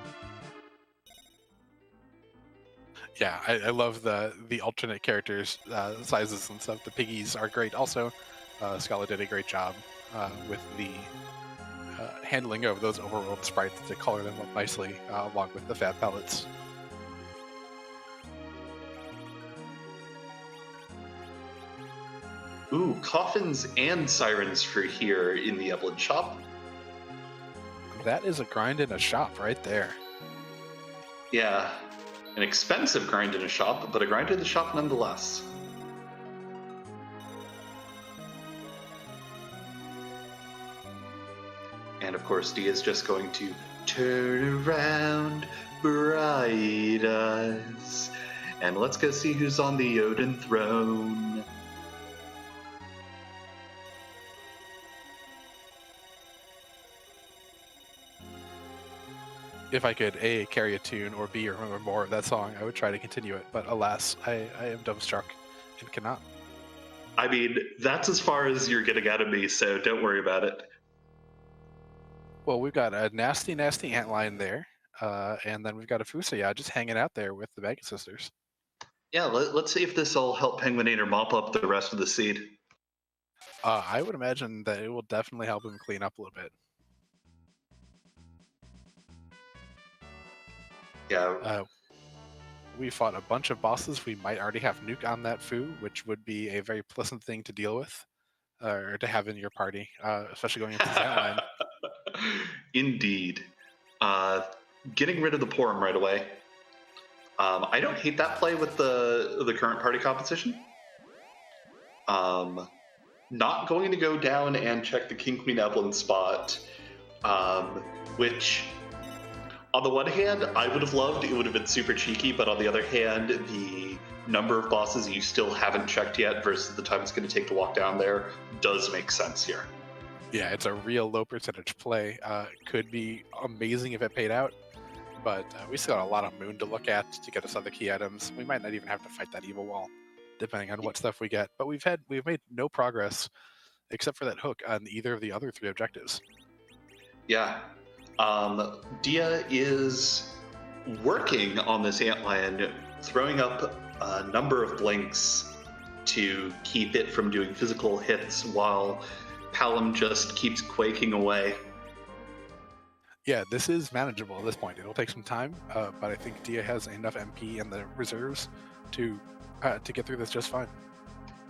Yeah, I love the alternate characters sizes and stuff. The piggies are great. Also, Scala did a great job with the handling of those overworld sprites to color them up nicely, along with the fat pellets. Ooh, coffins and sirens for here in the Upland shop. That is a grind in a shop right there. Yeah, an expensive grind in a shop, but a grind in the shop nonetheless. And of course, Dia's just going to turn around, bright eyes, and let's go see who's on the Odin throne. If I could A, carry a tune, or B, remember more of that song, I would try to continue it. But alas, I am dumbstruck and cannot. I mean, that's as far as you're getting out of me, so don't worry about it. Well, we've got a nasty, nasty antlion there, and then we've got a Fusaya just hanging out there with the Bacon Sisters. Yeah, let's see if this will help Penguin8r mop up the rest of the seed. I would imagine that it will definitely help him clean up a little bit. Yeah. We fought a bunch of bosses. We might already have Nuke on that Fu, which would be a very pleasant thing to deal with, or to have in your party, especially going into Zatline. Indeed. Getting rid of the Porum right away. I don't hate that play with the current party composition. Not going to go down and check the King Queen Evelyn spot, which, on the one hand, I would have loved. It would have been super cheeky, but on the other hand, the number of bosses you still haven't checked yet versus the time it's going to take to walk down there does make sense here. Yeah, it's a real low percentage play. Could be amazing if it paid out, but we still got a lot of moon to look at to get us other key items. We might not even have to fight that evil wall, depending on what stuff we get. But we've made no progress except for that hook on either of the other 3 objectives. Yeah. Dia is working on this antlion, throwing up a number of blinks to keep it from doing physical hits while Palom just keeps quaking away. Yeah, this is manageable at this point. It'll take some time, but I think Dia has enough MP in the reserves to get through this just fine.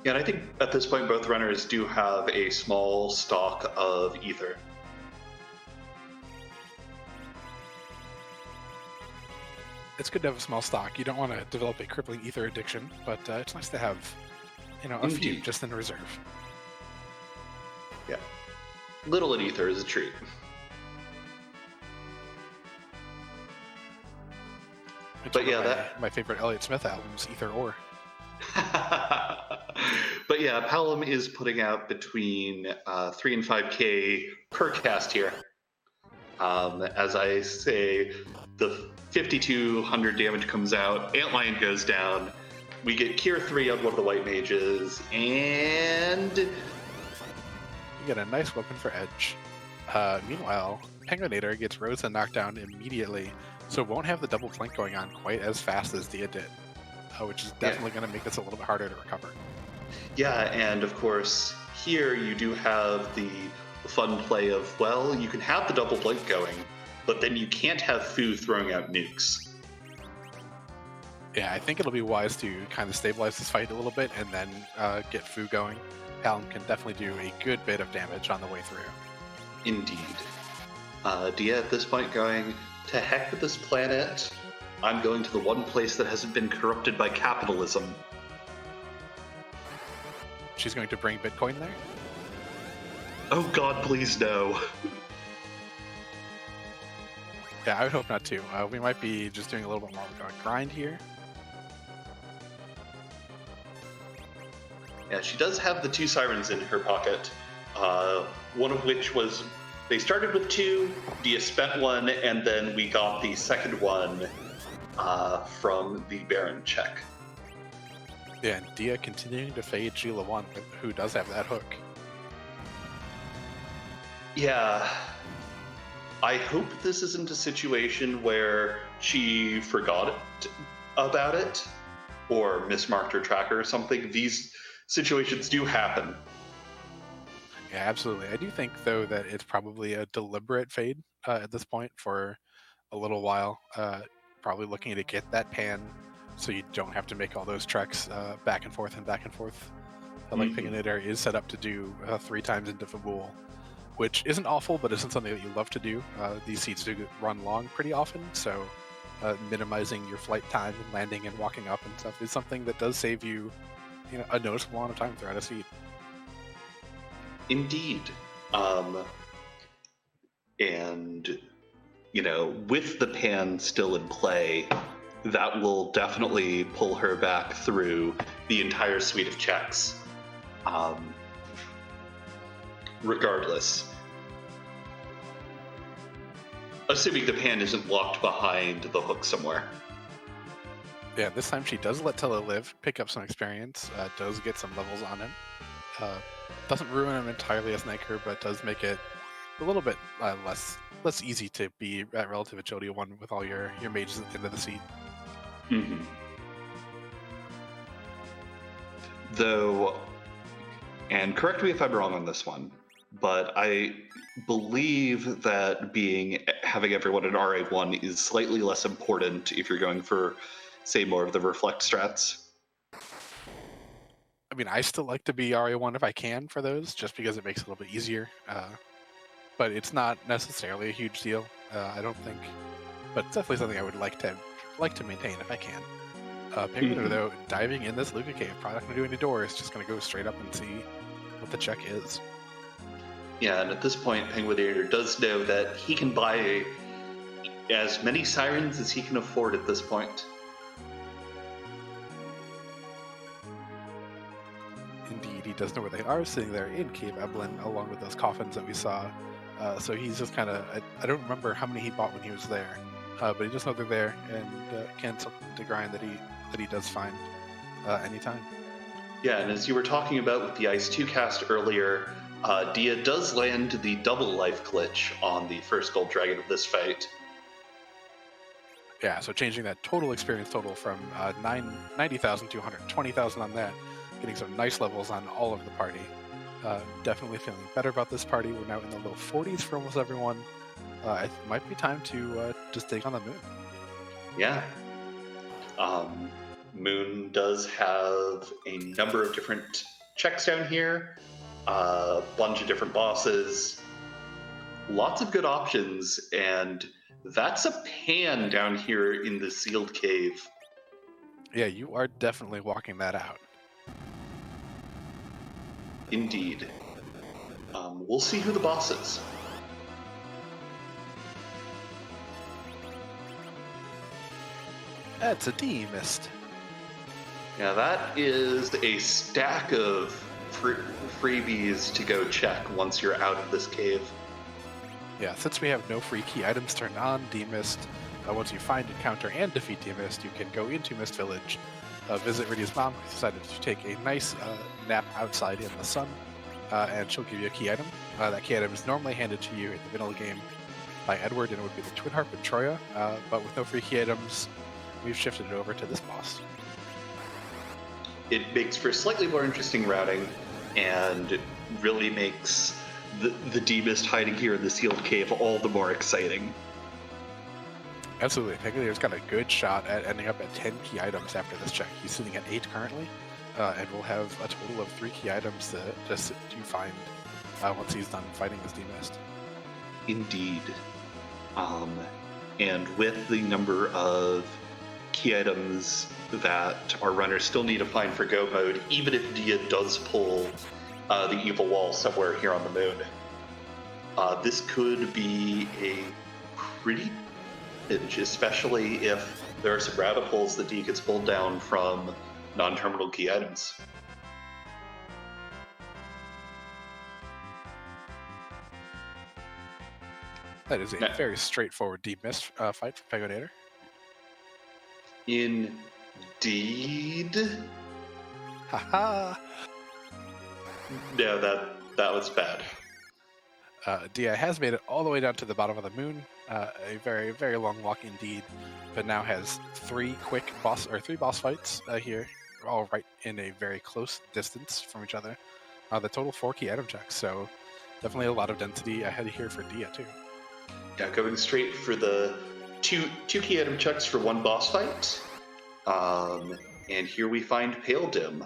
Yeah, and I think at this point both runners do have a small stock of ether. It's good to have a small stock. You don't want to develop a crippling ether addiction, but it's nice to have, a few just in reserve. Yeah. Little in ether is a treat. It's But one yeah, of my favorite Elliott Smith albums, Ether Or. But yeah, Palom is putting out between 3 and 5K per cast here. As I say, the 5200 damage comes out, Antlion goes down, we get Cure 3 on one of the white mages, and You get a nice weapon for Edge. Meanwhile, penguin8r gets Rosa knocked down immediately, so won't have the double flank going on quite as fast as Dia did, which is definitely going to make this a little bit harder to recover. Yeah, and of course, here you do have the fun play of, well, you can have the double flank going, but then you can't have Fu throwing out nukes. Yeah, I think it'll be wise to kind of stabilize this fight a little bit and then get Fu going. Palom can definitely do a good bit of damage on the way through. Indeed. Dia at this point going, to heck with this planet. I'm going to the one place that hasn't been corrupted by capitalism. She's going to bring Bitcoin there? Oh god, please no. Yeah, I would hope not too. We might be just doing a little bit more of a grind here. Yeah, she does have the 2 sirens in her pocket. One of which was, they started with 2, Dia spent 1, and then we got the second one from the Baron check. Yeah, and Dia continuing to fade Sheila 1, who does have that hook. Yeah. I hope this isn't a situation where she forgot about it or mismarked her tracker or something. These situations do happen. Yeah, absolutely. I do think, though, that it's probably a deliberate fade at this point for a little while. Probably looking to get that pan so you don't have to make all those treks back and forth and back and forth. Like penguin8r is set up to do 3 times into Fabul, which isn't awful, but isn't something that you love to do. These seeds do run long pretty often, so minimizing your flight time and landing and walking up and stuff is something that does save you, a noticeable amount of time throughout a seed. Indeed. And, with the pan still in play, that will definitely pull her back through the entire suite of checks. Regardless. Assuming the pan isn't locked behind the hook somewhere. Yeah, this time she does let Tilla live, pick up some experience, does get some levels on him. Doesn't ruin him entirely as Niker, but does make it a little bit less easy to be at relative agility 1 with all your mages at the end of the seed. Mm-hmm. Though, and correct me if I'm wrong on this one, but I believe that having everyone in RA1 is slightly less important if you're going for, say, more of the reflect strats. I mean, I still like to be RA1 if I can for those, just because it makes it a little bit easier. But it's not necessarily a huge deal, I don't think. But it's definitely something I would like to maintain if I can. penguin8r, though, diving in this Luca cave, probably not going to do any doors, just going to go straight up and see what the check is. Yeah, and at this point, penguin8r does know that he can buy as many sirens as he can afford at this point. Indeed, he does know where they are, sitting there in Cave Evelyn, along with those coffins that we saw. So he's just kind of, I don't remember how many he bought when he was there, but he just knows they're there and can something to grind that he does find anytime. Yeah, and as you were talking about with the Ice 2 cast earlier, Dia does land the double life glitch on the first gold dragon of this fight. Yeah, so changing that total experience total from 90,000 to 120,000 on that, getting some nice levels on all of the party. Definitely feeling better about this party. We're now in the low 40s for almost everyone. It might be time to just take on the moon. Yeah. Moon does have a number of different checks down here, a bunch of different bosses, lots of good options, and that's a pan down here in the sealed cave. Yeah, you are definitely walking that out. Indeed. We'll see who the boss is. That's a D missed. Yeah, that is a stack of freebies to go check once you're out of this cave. Yeah, since we have no free key items turned on, D-Mist, once you find, encounter, and defeat D-Mist, you can go into Mist Village, visit Riddy's mom, who decided to take a nice nap outside in the sun, and she'll give you a key item. That key item is normally handed to you in the middle of the game by Edward, and it would be the Twin Harp and Troya, but with no free key items, we've shifted it over to this boss. It makes for slightly more interesting routing, and really makes the D-Mist hiding here in the sealed cave all the more exciting. Absolutely. Penguin8r's got a good shot at ending up at 10 key items after this check. He's sitting at 8 currently, and we'll have a total of 3 key items to find once he's done fighting this D-Mist. Indeed. And with the number of key items that our runners still need to find for go mode, even if Dia does pull the evil wall somewhere here on the moon, this could be a pretty pinch, especially if there are some radicals that Dia gets pulled down from non-terminal key items. That is a very straightforward D-Mist fight for Penguin8r. Indeed. Haha! Yeah, that was bad. Dia has made it all the way down to the bottom of the moon. A very, very long walk indeed, but now has 3 boss fights here, all right in a very close distance from each other. The total 4 key item checks, so definitely a lot of density ahead here for Dia too. Yeah, going straight for the two key item checks for 1 boss fight. And here we find Pale Dim.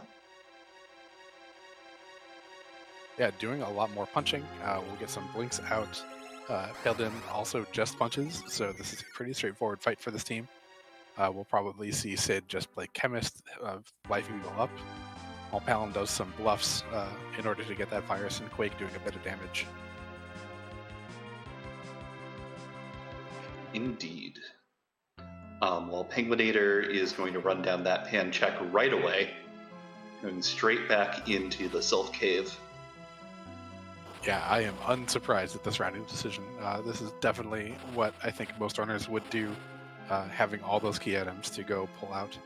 Yeah, doing a lot more punching. We'll get some blinks out. Pale Dim also just punches, so this is a pretty straightforward fight for this team. We'll probably see Sid just play Chemist, life eagle up, while Palin does some bluffs in order to get that Virus and Quake doing a bit of damage. Indeed. While Penguin8r is going to run down that pan check right away, going straight back into the Sylph Cave. Yeah, I am unsurprised at this rounding decision. This is definitely what I think most runners would do, having all those key items to go pull out.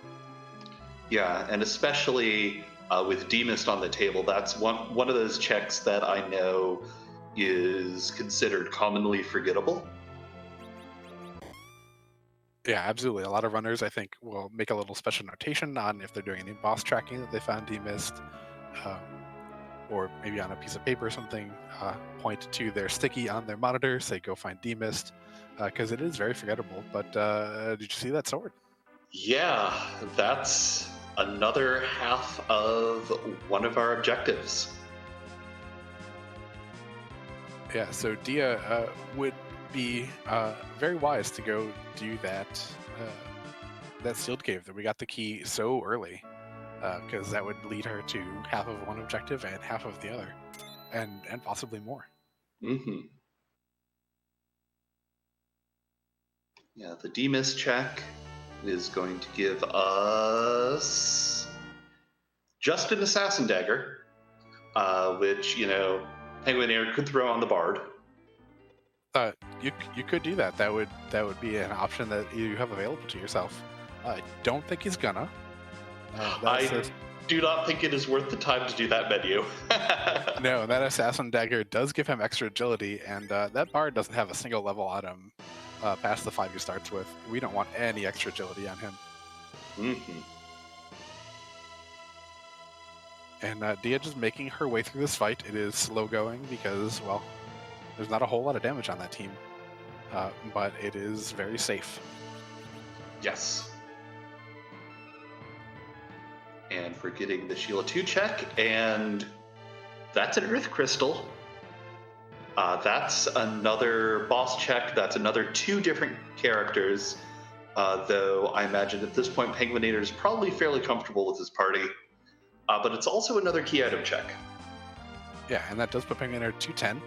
Yeah, and especially with D-Mist on the table, that's one of those checks that I know is considered commonly forgettable. Yeah, absolutely. A lot of runners, I think, will make a little special notation on if they're doing any boss tracking that they found D-Mist, or maybe on a piece of paper or something, point to their sticky on their monitor, say go find D-Mist, because it is very forgettable. But did you see that sword? Yeah, that's another half of one of our objectives. Yeah, so Dia would be very wise to go do that sealed cave that we got the key so early, because that would lead her to half of one objective and half of the other, and possibly more. Mm-hmm. Yeah, the D-Mist check is going to give us just an Assassin Dagger, which, Penguin8r could throw on the Bard. You could do that. That would be an option that you have available to yourself. I don't think he's gonna. I do not think it is worth the time to do that menu. No, that Assassin Dagger does give him extra agility, and that Bard doesn't have a single level item past the 5 he starts with. We don't want any extra agility on him. Mm-hmm. And Dia just making her way through this fight. It is slow going because, well, there's not a whole lot of damage on that team, but it is very safe. Yes. And we're getting the Sheila 2 check, and that's an Earth Crystal. That's another boss check. That's another 2 different characters, though I imagine at this point Penguin8r is probably fairly comfortable with his party. But it's also another key item check. Yeah, and that does put Penguin8r 210.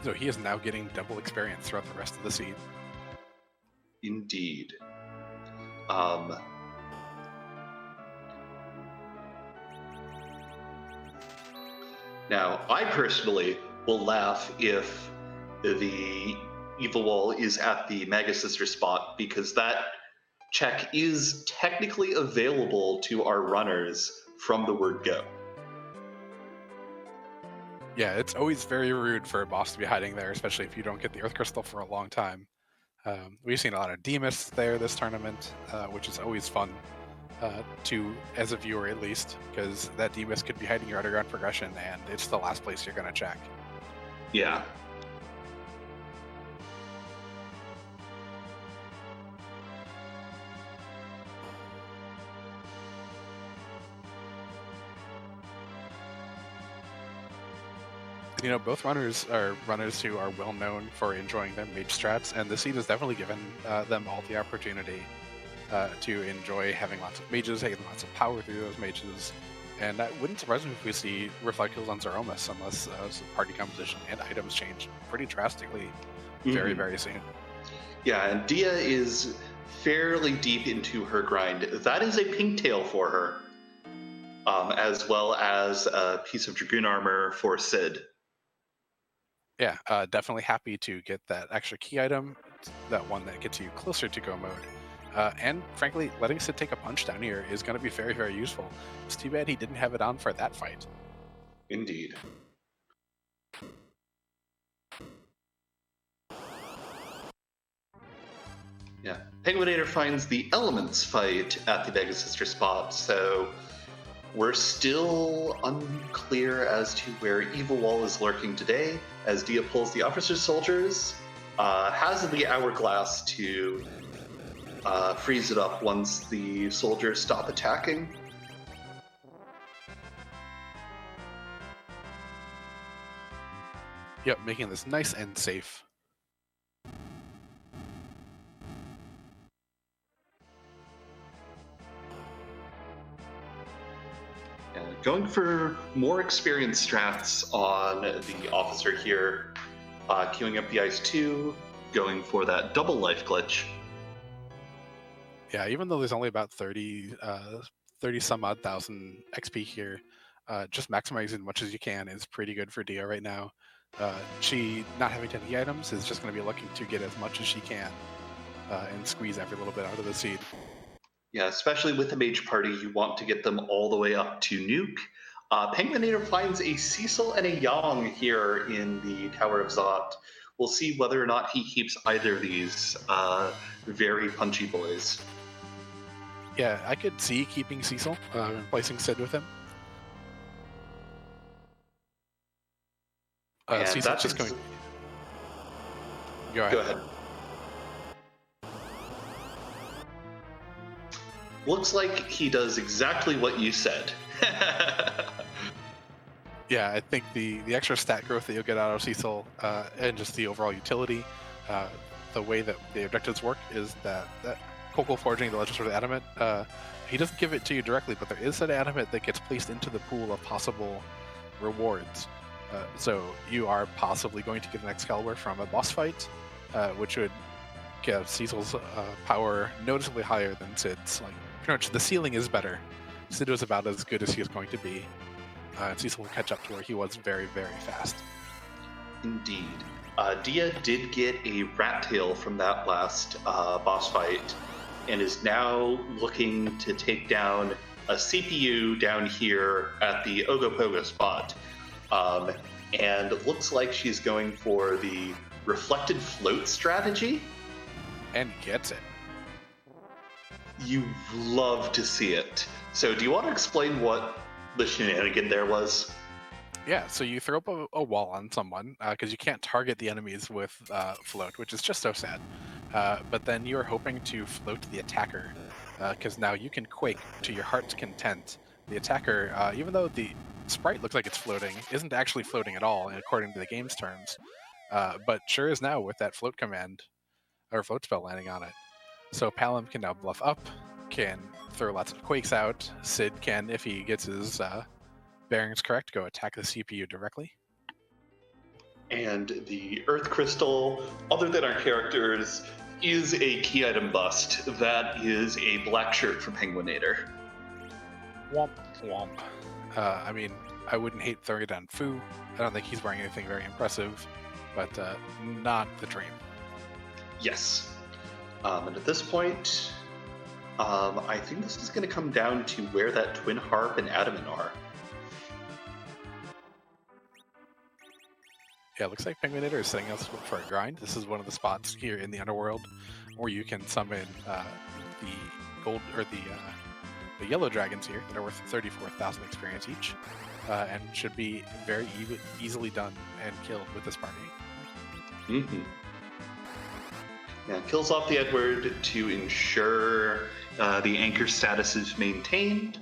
So he is now getting double experience throughout the rest of the seed. Indeed. Um, Now, I personally will laugh if the evil wall is at the Mega Sister spot, because that check is technically available to our runners from the word go. Yeah, it's always very rude for a boss to be hiding there, especially if you don't get the Earth Crystal for a long time. We've seen a lot of Demas there this tournament, which is always fun as a viewer at least, because that Demas could be hiding your underground progression, and it's the last place you're going to check. Yeah. You know, both runners are runners who are well known for enjoying their mage strats, and the seed has definitely given them all the opportunity to enjoy having lots of mages, having lots of power through those mages. And that wouldn't surprise me if we see Reflect Kills on Zeromus, unless party composition and items change pretty drastically very, very soon. Yeah, and Dia is fairly deep into her grind. That is a pink tail for her, as well as a piece of Dragoon armor for Sid. Yeah, definitely happy to get that extra key item, that one that gets you closer to go mode. And frankly, letting Sid take a punch down here is going to be very, very useful. It's too bad he didn't have it on for that fight. Indeed. Yeah, penguin8r finds the elements fight at the Mega Sister spot, so we're still unclear as to where Evil Wall is lurking today, as Dia pulls the Officer's Soldiers, has the Hourglass to freeze it up once the soldiers stop attacking. Yep, making this nice and safe. Going for more experienced strats on the Officer here, queuing up the Ice 2, going for that double life glitch. Yeah, even though there's only about 30 some odd thousand XP here, just maximizing as much as you can is pretty good for Dia right now. She, not having 10 E items, is just going to be looking to get as much as she can and squeeze every little bit out of the seed. Yeah, especially with the mage party, you want to get them all the way up to nuke. penguin8r finds a Cecil and a Yang here in the Tower of Zot. We'll see whether or not he keeps either of these very punchy boys. Yeah, I could see keeping Cecil, replacing Sid with him. Cecil's just going. Go ahead. Looks like he does exactly what you said. Yeah, I think the extra stat growth that you'll get out of Cecil and just the overall utility, the way that the objectives work is that Coco Forging, the Legend Sword of Adamant, he doesn't give it to you directly, but there is an adamant that gets placed into the pool of possible rewards. So you are possibly going to get an Excalibur from a boss fight, which would give Cecil's power noticeably higher than Sid's. Like, pretty much the ceiling is better. Sid was about as good as he was going to be. Cecil will catch up to where he was very, very fast. Indeed. Dia did get a rat tail from that last boss fight, and is now looking to take down a CPU down here at the Ogopogo spot. And it looks like she's going for the reflected float strategy. And gets it. You love to see it. So do you want to explain what the shenanigan there was? Yeah, so you throw up a wall on someone because you can't target the enemies with float, which is just so sad. But then you're hoping to float the attacker because now you can quake to your heart's content. The attacker, even though the sprite looks like it's floating, isn't actually floating at all according to the game's terms. But sure is now with that float command, or float spell landing on it. So Palom can now bluff up, can throw lots of quakes out. Sid can, if he gets his bearings correct, go attack the CPU directly. And the Earth Crystal, other than our characters is a key item bust. That is a black shirt from penguin8r. Womp womp. I mean, I wouldn't hate throwing it on Fu. I don't think he's wearing anything very impressive, but not the dream. Yes. And at this point, I think this is going to come down to where that twin harp and adamant are. Yeah, it looks like penguin8r is setting us up for a grind. This is one of the spots here in the underworld where you can summon the gold or the yellow dragons here that are worth 34,000 experience each, and should be very easily done and killed with this party. Mm-hmm. Yeah, kills off the Edward to ensure the anchor status is maintained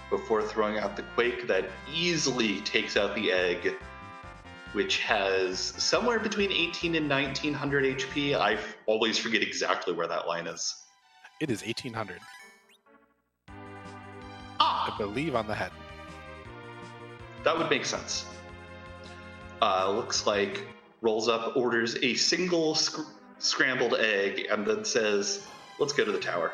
before throwing out the Quake that easily takes out the Egg, which has somewhere between 18 and 1900 HP. I always forget exactly where that line is. It is 1800. I believe on the head. That would make sense. Looks like rolls up, orders a single scrambled egg, and then says, let's go to the tower.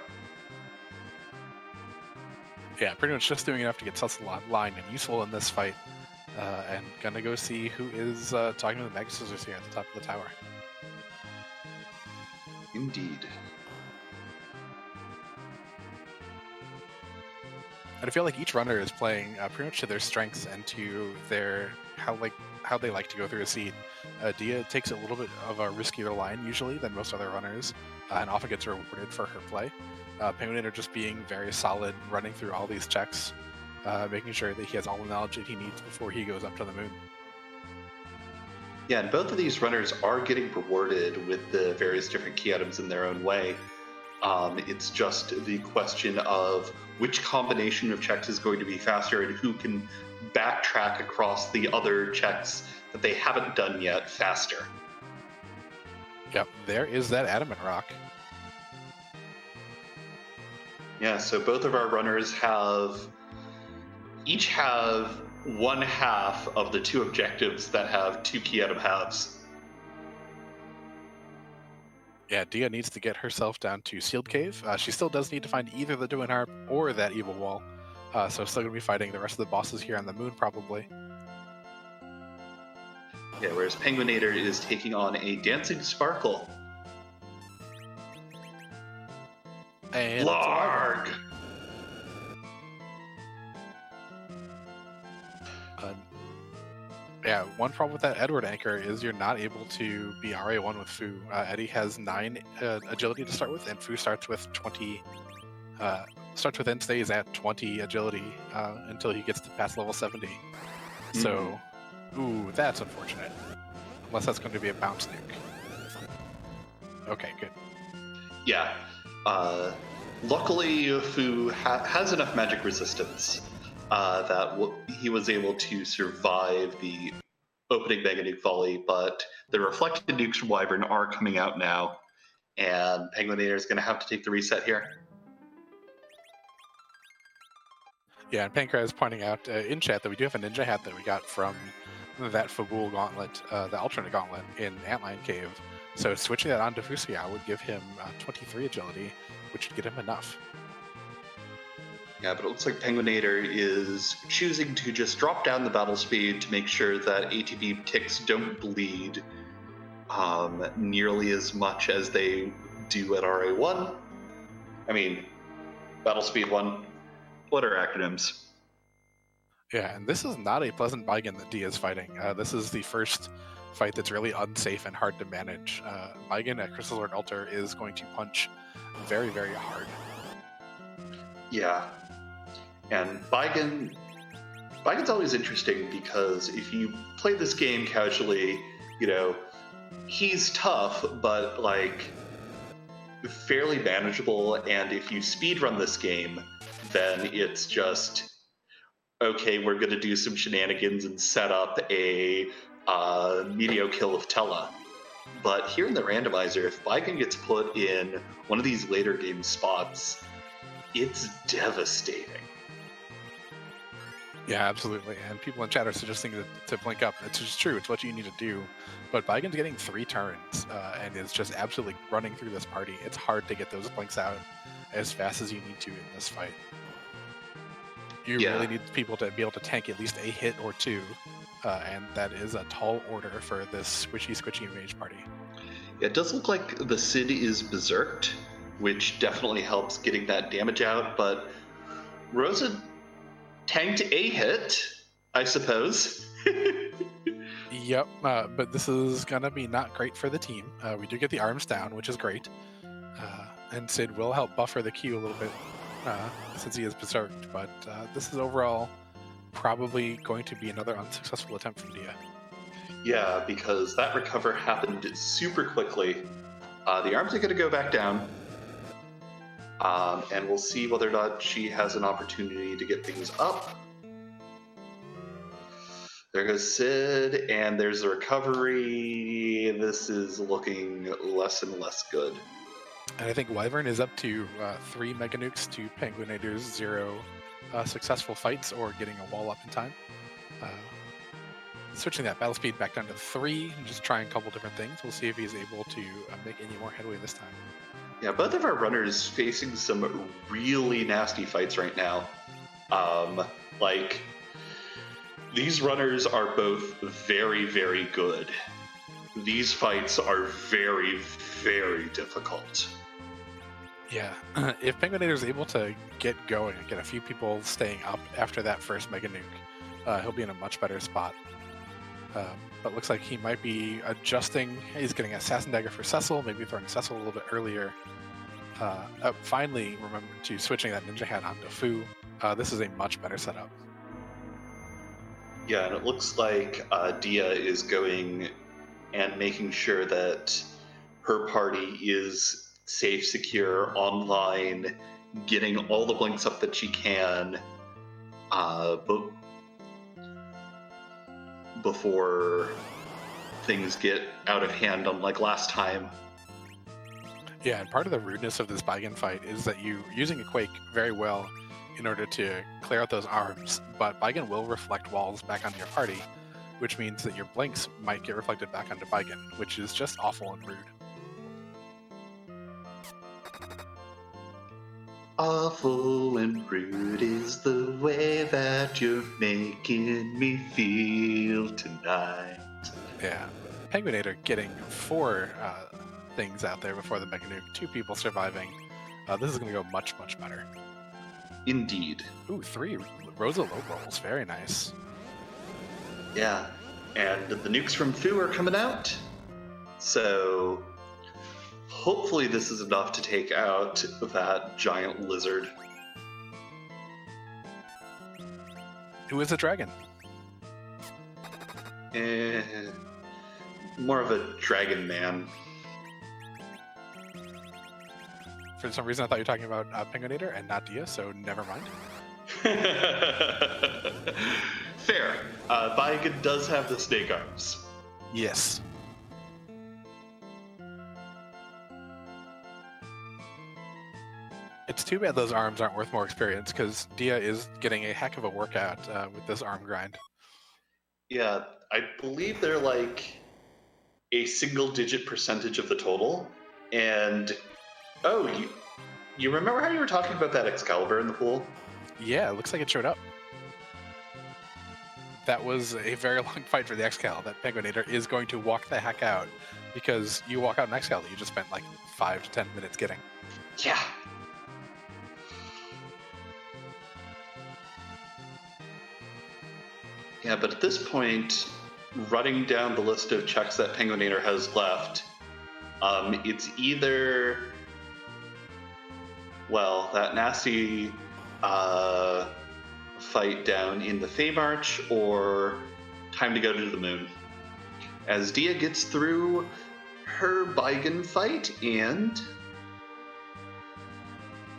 Yeah, pretty much just doing enough to get line and useful in this fight. And gonna go see who is talking to the Mega Scissors here at the top of the tower. Indeed. And I feel like each runner is playing pretty much to their strengths and to their how they like to go through a seed. Dia takes a little bit of a riskier line usually than most other runners, and often gets rewarded for her play. penguin8r just being very solid, running through all these checks, making sure that he has all the knowledge that he needs before he goes up to the moon. Yeah, and both of these runners are getting rewarded with the various different key items in their own way. It's just the question of which combination of checks is going to be faster and who can backtrack across the other checks that they haven't done yet faster. Yep, there is that adamant rock. Yeah, so both of our runners each have one half of the two objectives that have two key item halves. Yeah, Dia needs to get herself down to Sealed Cave. She still does need to find either the Twin Harp or that Evil Wall. So still going to be fighting the rest of the bosses here on the moon, probably. Yeah, whereas penguin8r is taking on a Dancing Sparkle. And Larg! Yeah, one problem with that Edward anchor is you're not able to be RA1 with Fu. Eddie has 9 agility to start with, and Fu starts with 20. Starts with and stays at 20 agility until he gets to past level 70. Mm-hmm. So, ooh, that's unfortunate. Unless that's going to be a bounce nuke. Okay, good. Yeah. Luckily, Fu has enough magic resistance that he was able to survive the opening Mega Nuke volley, but the reflected nukes from Wyvern are coming out now, and penguin8r is going to have to take the reset here. Yeah, and Pankra is pointing out in chat that we do have a ninja hat that we got from that Fabul gauntlet, the alternate gauntlet in Antlion Cave. So switching that on to Fusia would give him 23 agility, which would get him enough. Yeah, but it looks like penguin8r is choosing to just drop down the battle speed to make sure that ATB ticks don't bleed nearly as much as they do at RA1. I mean, battle speed 1. What are acronyms? Yeah, and this is not a pleasant Baigen that Dia is fighting. This is the first fight that's really unsafe and hard to manage. Baigen at Crystal Lord Altar is going to punch very, very hard. Yeah. And Baigen's always interesting because if you play this game casually, you know, he's tough, but like fairly manageable. And if you speedrun this game, then it's just, okay, we're going to do some shenanigans and set up a Meteor kill of Tella. But here in the randomizer, if Baigen gets put in one of these later game spots, it's devastating. Yeah, absolutely. And people in chat are suggesting to blink up. It's just true. It's what you need to do. But Baigen's getting 3 turns and is just absolutely running through this party. It's hard to get those blinks out as fast as you need to in this fight. You really need people to be able to tank at least a hit or two. And that is a tall order for this squishy mage party. Yeah, it does look like the Cid is berserked, which definitely helps getting that damage out, but Rosa tanked a hit, I suppose. Yep, but this is going to be not great for the team. We do get the arms down, which is great. And Cid will help buffer the Q a little bit since he is berserked, but this is overall probably going to be another unsuccessful attempt from Dia. Yeah, because that recover happened super quickly. The arms are going to go back down. And we'll see whether or not she has an opportunity to get things up. There goes Cid, and there's the recovery. This is looking less and less good. And I think Wyvern is up to 3 Mega Nukes to penguin8r's 0 successful fights or getting a wall up in time. Switching that battle speed back down to 3 and just trying a couple different things. We'll see if he's able to make any more headway this time. Yeah, both of our runners facing some really nasty fights right now. Like, these runners are both very, very good. These fights are very, very difficult. Yeah, if penguin8r is able to get going and get a few people staying up after that first Mega Nuke, he'll be in a much better spot. But looks like he might be adjusting. He's getting Assassin Dagger for Cecil, maybe throwing Cecil a little bit earlier. Finally, remember to switching that Ninja Hat onto Fu. This is a much better setup. Yeah, and it looks like Dia is going and making sure that her party is safe, secure, online, getting all the blinks up that she can before things get out of hand, unlike last time. Yeah, and part of the rudeness of this Baigen fight is that you're using a Quake very well in order to clear out those arms, but Baigen will reflect walls back onto your party, which means that your blinks might get reflected back onto Baigen, which is just awful and rude. Awful and rude is the way that you're making me feel tonight. Yeah, penguin8r getting 4 things out there before the Mega Nuke, 2 people surviving. This is going to go much, much better. Indeed. Ooh, 3 Rosa low rolls, very nice. Yeah, and the nukes from Fu are coming out, so hopefully this is enough to take out that giant lizard. Who is a dragon? More of a dragon man. For some reason, I thought you were talking about penguin8r and not Dia, so never mind. Fair. Baigen does have the snake arms. Yes. It's too bad those arms aren't worth more experience, because Dia is getting a heck of a workout with this arm grind. Yeah, I believe they're like a single-digit percentage of the total. And, oh, you remember how you were talking about that Excalibur in the pool? Yeah, it looks like it showed up. That was a very long fight for the Excal that penguin8r is going to walk the heck out, because you walk out an Excal that you just spent like 5 to 10 minutes getting. Yeah. Yeah, but at this point, running down the list of checks that penguin8r has left, it's either, well, that nasty fight down in the Fey March, or time to go to the moon. As Dia gets through her Baigen fight and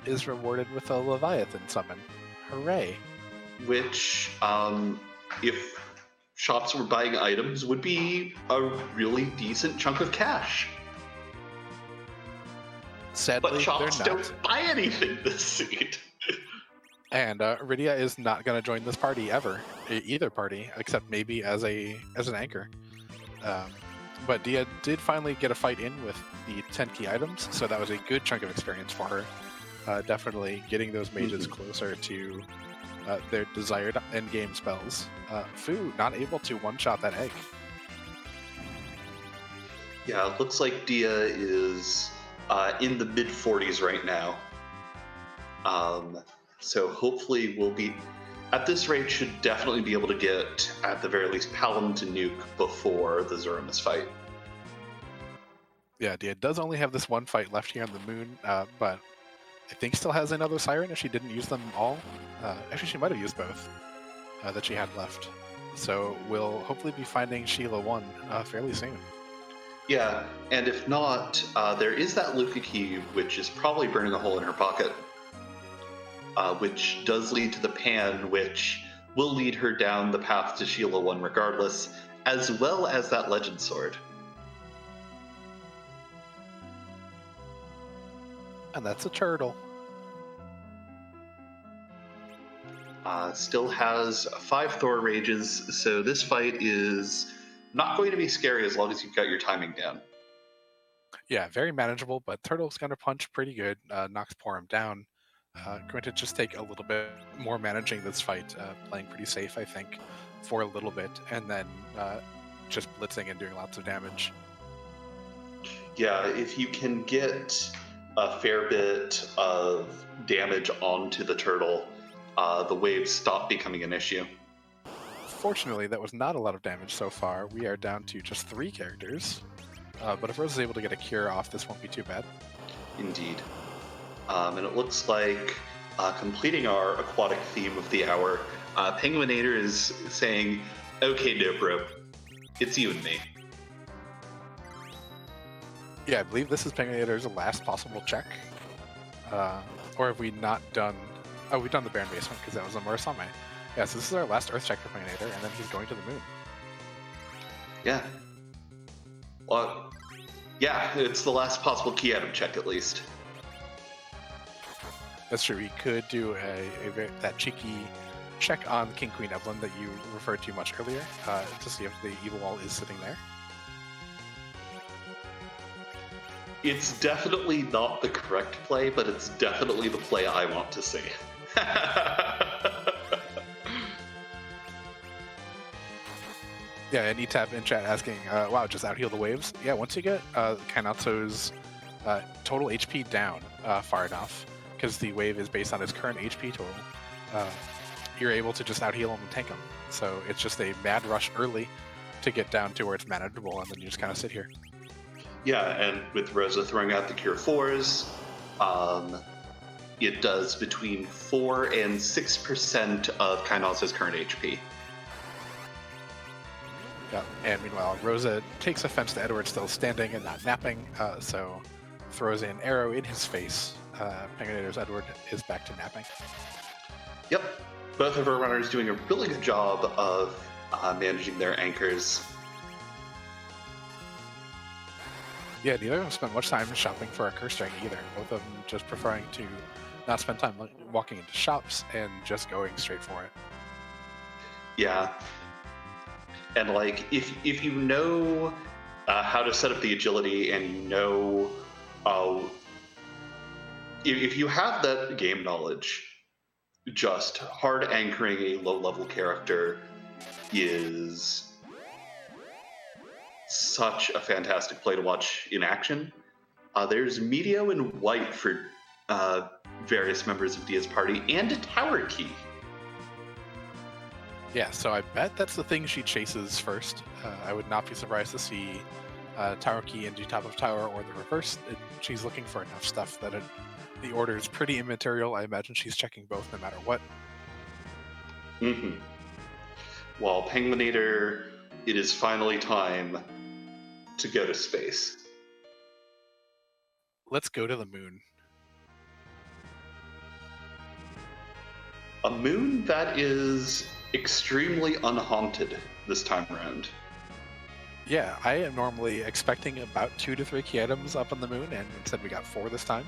is rewarded with a Leviathan summon. Hooray. Which, if shops were buying items, would be a really decent chunk of cash. Sadly, but shops they're not. don't buy anything this seed. And Rydia is not going to join this party ever, either party, except maybe as an anchor. But Dia did finally get a fight in with the 10 key items, so that was a good chunk of experience for her. Definitely getting those mages closer to their desired endgame spells. Fu not able to one-shot that egg. Yeah, it looks like Dia is in the mid-40s right now. So hopefully we'll be, at this rate, should definitely be able to get, at the very least, Paladin to nuke before the Zeramis fight. Yeah, Dia does only have this one fight left here on the moon, but I think still has another Siren if she didn't use them all. Actually, she might have used both that she had left. So we'll hopefully be finding Sheila 1 fairly soon. Yeah, and if not, there is that Luca key, which is probably burning a hole in her pocket, which does lead to the pan, which will lead her down the path to Sheila 1 regardless, as well as that Legend Sword. And that's a turtle. Still has 5 Thor Rages, so this fight is not going to be scary as long as you've got your timing down. Yeah, very manageable, but Turtle's going to punch pretty good. Nox pour him down. Going to just take a little bit more managing this fight, playing pretty safe, I think, for a little bit, and then just blitzing and doing lots of damage. Yeah, if you can get a fair bit of damage onto the turtle, the waves stop becoming an issue. Fortunately, that was not a lot of damage so far. We are down to just 3 characters. But if Rose is able to get a cure off, this won't be too bad. Indeed. And it looks like completing our aquatic theme of the hour, penguin8r is saying, "Okay, Dope Rope, it's you and me." Yeah, I believe this is penguin8r's last possible check. Or have we not done... Oh, we've done the Baron Basement because that was a Murasame. Yeah, so this is our last Earth check for penguin8r, and then he's going to the moon. Yeah. Well, yeah, it's the last possible key item check at least. That's true. We could do that cheeky check on King Queen Evelyn that you referred to much earlier to see if the evil wall is sitting there. It's definitely not the correct play, but it's definitely the play I want to see. Yeah, and ETAP in chat asking, wow, just out heal the waves? Yeah, once you get Kainatsu's total HP down far enough, because the wave is based on his current HP total, you're able to just out heal him and tank him. So it's just a mad rush early to get down to where it's manageable, and then you just kind of sit here. Yeah, and with Rosa throwing out the Cure 4s, it does between 4 and 6% of Kainatsu's current HP. Yeah, and meanwhile, Rosa takes offense to Edward still standing and not napping, so throws an arrow in his face. penguin8r's Edward is back to napping. Yep, both of our runners doing a really good job of managing their anchors. Yeah, neither of them spent much time shopping for a curse strike either. Both of them just preferring to not spend time walking into shops and just going straight for it. Yeah. And like, if you know how to set up the agility, and you know, if you have that game knowledge, just hard anchoring a low-level character is such a fantastic play to watch in action. There's Medio and White for various members of Dia's party, and a tower key. Yeah, so I bet that's the thing she chases first. I would not be surprised to see Tower Key into top of tower or the reverse. She's looking for enough stuff that the order is pretty immaterial. I imagine she's checking both no matter what. Mm-hmm. While penguin8r, it is finally time to go to space. Let's go to the moon. A moon that is extremely unhaunted this time around. Yeah, I am normally expecting about 2 to 3 key items up on the moon, and instead we got 4 this time.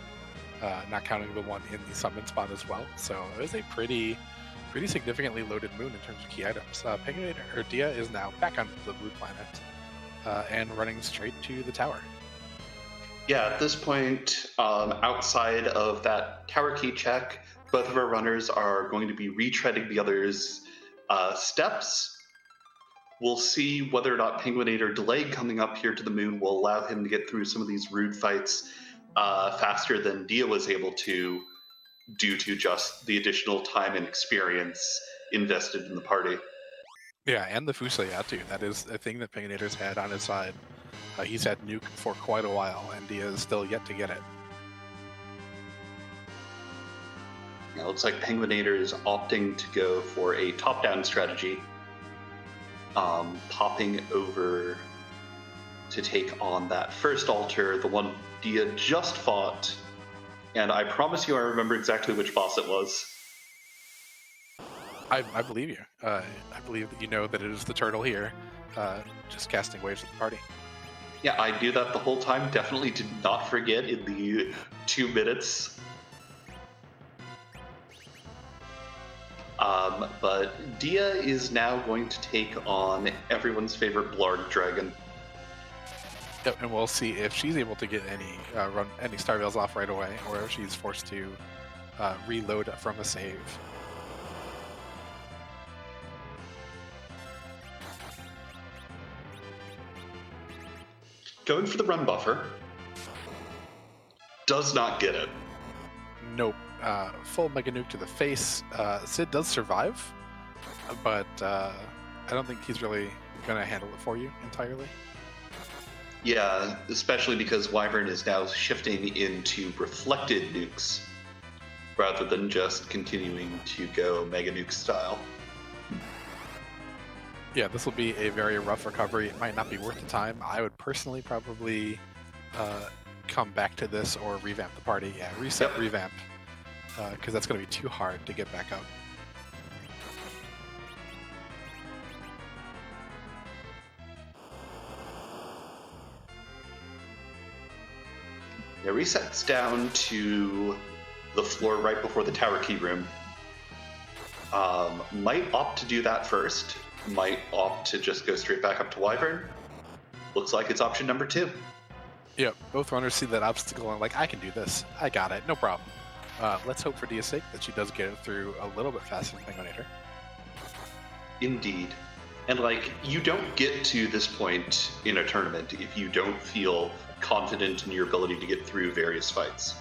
not counting the one in the summon spot as well. So it was a pretty significantly loaded moon in terms of key items. Penguin8r, or Dia, is now back on the blue planet and running straight to the tower. Yeah, at this point, outside of that tower key check, both of our runners are going to be retreading the other's steps. We'll see whether or not Penguin8r delayed coming up here to the moon will allow him to get through some of these rude fights faster than Dia was able to, due to just the additional time and experience invested in the party. Yeah, and the Fusayatu. That is a thing that Penguin8r's had on his side. He's had Nuke for quite a while, and Dia is still yet to get it. Yeah, it looks like Penguin8r is opting to go for a top-down strategy, popping over to take on that first altar, the one Dia just fought. And I promise you I remember exactly which boss it was. I believe you. I believe that you know that it is the turtle here, just casting waves at the party. Yeah, I do that the whole time. Definitely did not forget in the 2 minutes. But Dia is now going to take on everyone's favorite Blarg dragon. Yep, and we'll see if she's able to get any Star Veils off right away, or if she's forced to reload from a save. Going for the run buffer. Does not get it. Nope. Full Mega Nuke to the face. Sid does survive, but I don't think he's really going to handle it for you entirely. Yeah, especially because Wyvern is now shifting into reflected nukes rather than just continuing to go Mega Nuke style. Yeah, this will be a very rough recovery. It might not be worth the time. I would personally probably come back to this or revamp the party. Yeah, reset, Yep. Revamp, because that's going to be too hard to get back up. Yeah, resets down to the floor right before the tower key room. Might opt to do that first. Might opt to just go straight back up to Wyvern. Looks like it's option number 2. Yeah, both runners see that obstacle and like, I can do this. I got it, no problem. Let's hope for Dia's sake that she does get it through a little bit faster than Penguin8r. Indeed. And like, you don't get to this point in a tournament if you don't feel confident in your ability to get through various fights.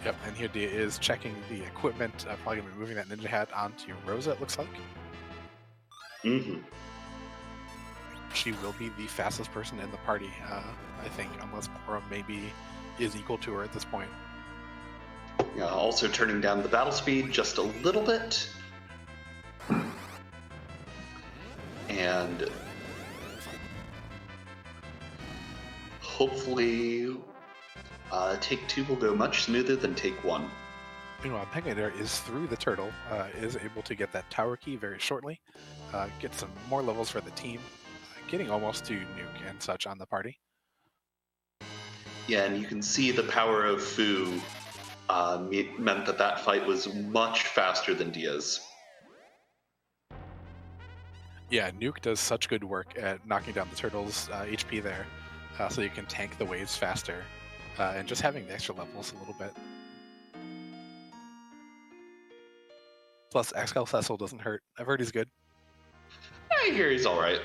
Yep, and here Dia is checking the equipment, probably going to be moving that ninja hat onto Rosa, it looks like. Mm-hmm. She will be the fastest person in the party, I think, unless Pora maybe is equal to her at this point. Yeah, also turning down the battle speed just a little bit. And hopefully take 2 will go much smoother than take 1. Meanwhile, Penguin8r is through the turtle, is able to get that tower key very shortly, get some more levels for the team, getting almost to Nuke and such on the party. Yeah, and you can see the power of Fu meant that fight was much faster than Dia's. Yeah, Nuke does such good work at knocking down the turtle's HP there, so you can tank the waves faster, and just having the extra levels a little bit. Plus, Excal Cecil doesn't hurt. I've heard he's good. I hear he's alright.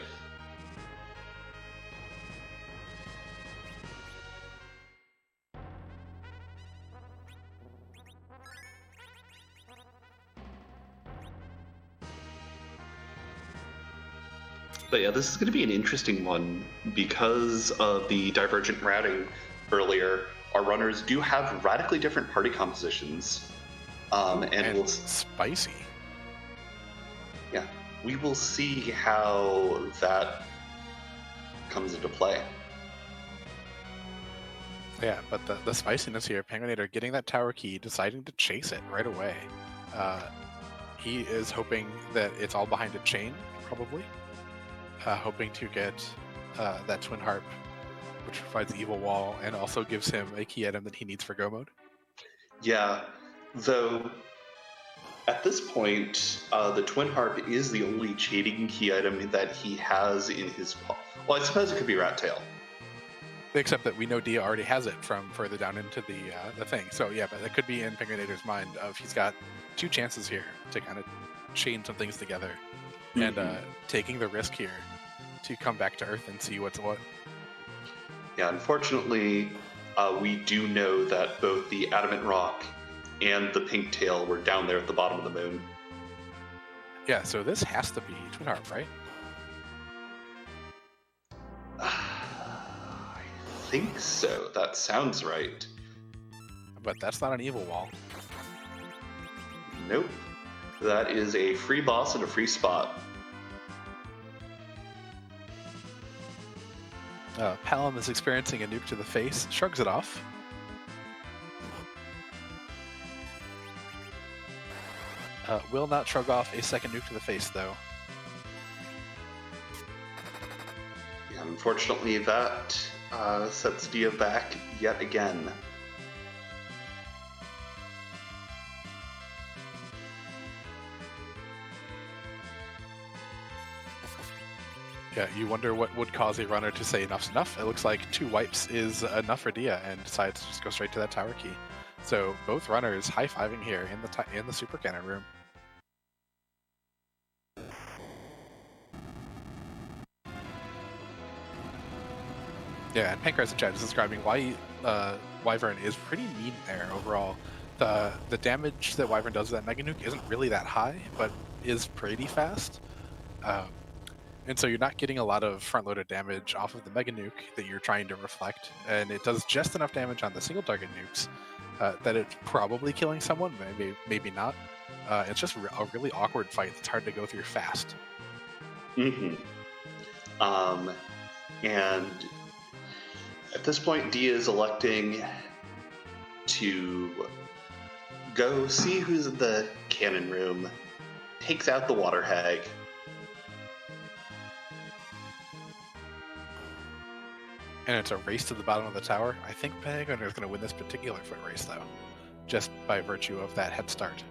But yeah, this is going to be an interesting one because of the divergent routing earlier. Our runners do have radically different party compositions. And we'll spicy. Yeah, we will see how that comes into play. Yeah, but the spiciness here, Penguin8r getting that tower key, deciding to chase it right away. He is hoping that it's all behind a chain, probably. Hoping to get that Twin Harp which provides Evil Wall and also gives him a key item that he needs for Go mode. Yeah, though at this point, the Twin Harp is the only cheating key item that he has in his well, I suppose it could be Rat Tail. Except that we know Dia already has it from further down into the thing. So yeah, but it could be in Penguin8r's mind of he's got 2 chances here to kind of chain some things together, and taking the risk here to come back to Earth and see what's what. Yeah, unfortunately, we do know that both the Adamant Rock and the Pink Tail were down there at the bottom of the moon. Yeah, so this has to be Twin Harp, right? I think so. That sounds right. But that's not an Evil Wall. Nope. That is a free boss and a free spot. Palom is experiencing a nuke to the face, shrugs it off. Will not shrug off a second nuke to the face, though. Yeah, unfortunately, that sets Dia back yet again. Yeah, you wonder what would cause a runner to say enough's enough. It looks like 2 wipes is enough for Dia, and decides to just go straight to that tower key. So both runners high-fiving here in the super cannon room. Yeah, and Pankraz in chat is describing why Wyvern is pretty mean there overall. The damage that Wyvern does with that Mega Nuke isn't really that high, but is pretty fast. And so you're not getting a lot of front-loaded damage off of the Mega Nuke that you're trying to reflect, and it does just enough damage on the single-target nukes that it's probably killing someone, maybe not. It's just a really awkward fight that's hard to go through fast. And at this point, Dia is electing to go see who's in the cannon room, takes out the Water Hag. And it's a race to the bottom of the tower. I think Penguin is going to win this particular foot race, though, just by virtue of that head start.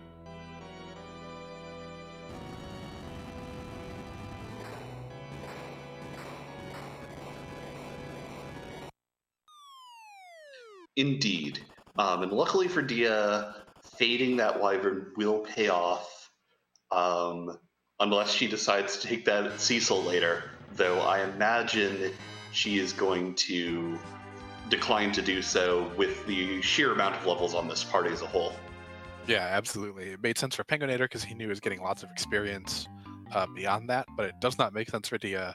Indeed. And luckily for Dia, fading that Wyvern will pay off, unless she decides to take that Cecil later, though I imagine she is going to decline to do so with the sheer amount of levels on this party as a whole. Yeah, absolutely. It made sense for Penguin8r because he knew he was getting lots of experience beyond that, but it does not make sense for Dia.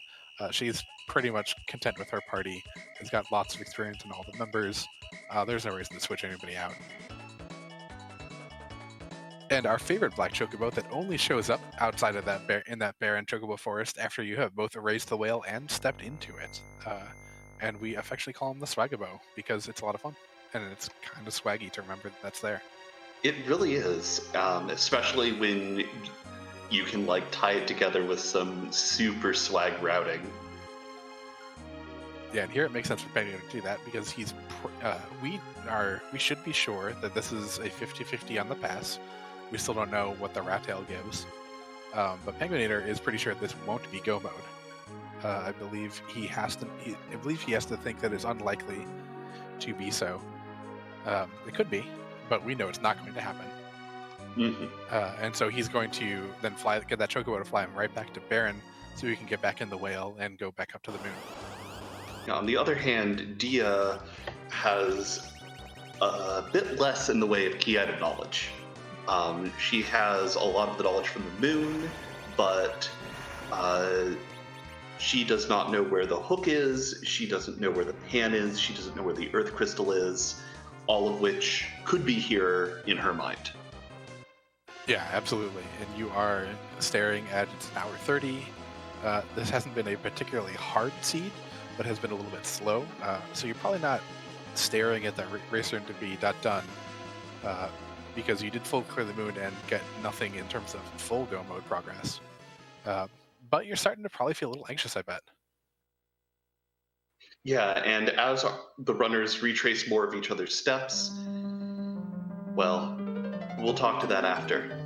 She's pretty much content with her party. Has got lots of experience in all the members. There's no reason to switch anybody out. And our favorite black chocobo that only shows up outside of that in that barren chocobo forest after you have both erased the whale and stepped into it. And we affectionately call him the Swagabo because it's a lot of fun. And it's kind of swaggy to remember that that's there. It really is, especially when you can tie it together with some super swag routing. Yeah, and here it makes sense for Penguin to do that because he's we should be sure that this is a 50-50 on the pass. We still don't know what the Rat Tail gives, but Penguin8r is pretty sure this won't be Go mode. I believe he has to think that it's unlikely to be so. It could be, but we know it's not going to happen. And so he's going to then get that chocobo to fly him right back to Baron, so he can get back in the whale and go back up to the moon. Now, on the other hand, Dia has a bit less in the way of key item knowledge. She has a lot of the knowledge from the moon, but she does not know where the hook is, she doesn't know where the pan is, she doesn't know where the earth crystal is, all of which could be here in her mind. Yeah, absolutely. And you are staring at it's an hour 30. This hasn't been a particularly hard seed, but has been a little bit slow. So you're probably not staring at that racer to be done, because you did full clear the moon and get nothing in terms of full go mode progress. But you're starting to probably feel a little anxious, I bet. Yeah, and as the runners retrace more of each other's steps, well, we'll talk to that after.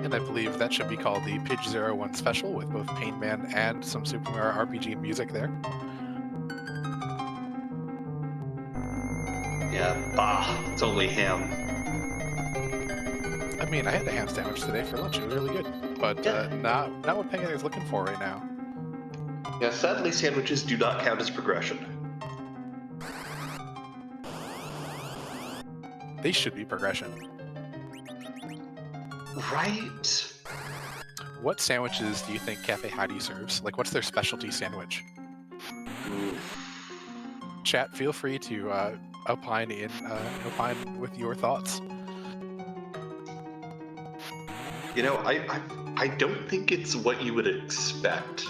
And I believe that should be called the Pidge 01 special with both Pain Man and some Super Mario RPG music there. Yeah, bah, it's only ham. I mean, I had a ham sandwich today for lunch. It was really good, but not what Penguin8r is looking for right now. Yeah, sadly, sandwiches do not count as progression. They should be progression. Right? What sandwiches do you think Cafe Heidi serves? Like, what's their specialty sandwich? Chat, feel free to opine with your thoughts. You know, I don't think it's what you would expect.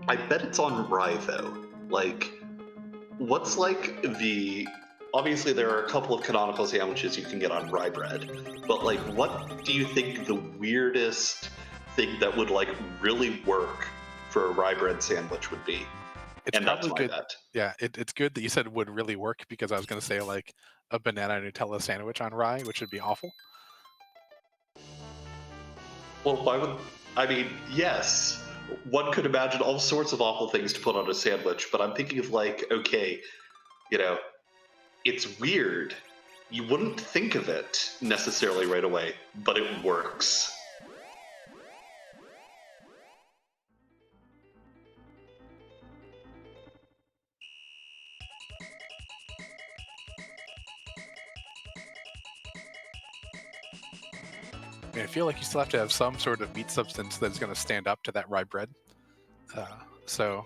I bet it's on rye though. Like, what's like the... Obviously, there are a couple of canonical sandwiches you can get on rye bread, but like, what do you think the weirdest thing that would like really work for a rye bread sandwich would be? It's And that's probably my good. bet. Yeah, it's good that you said would really work, because I was going to say like a banana Nutella sandwich on rye, which would be awful. Well, why would... I mean, yes, one could imagine all sorts of awful things to put on a sandwich, but I'm thinking of like, okay, you know, it's weird. You wouldn't think of it necessarily right away, but it works. I mean, I feel like you still have to have some sort of meat substance that's going to stand up to that rye bread. So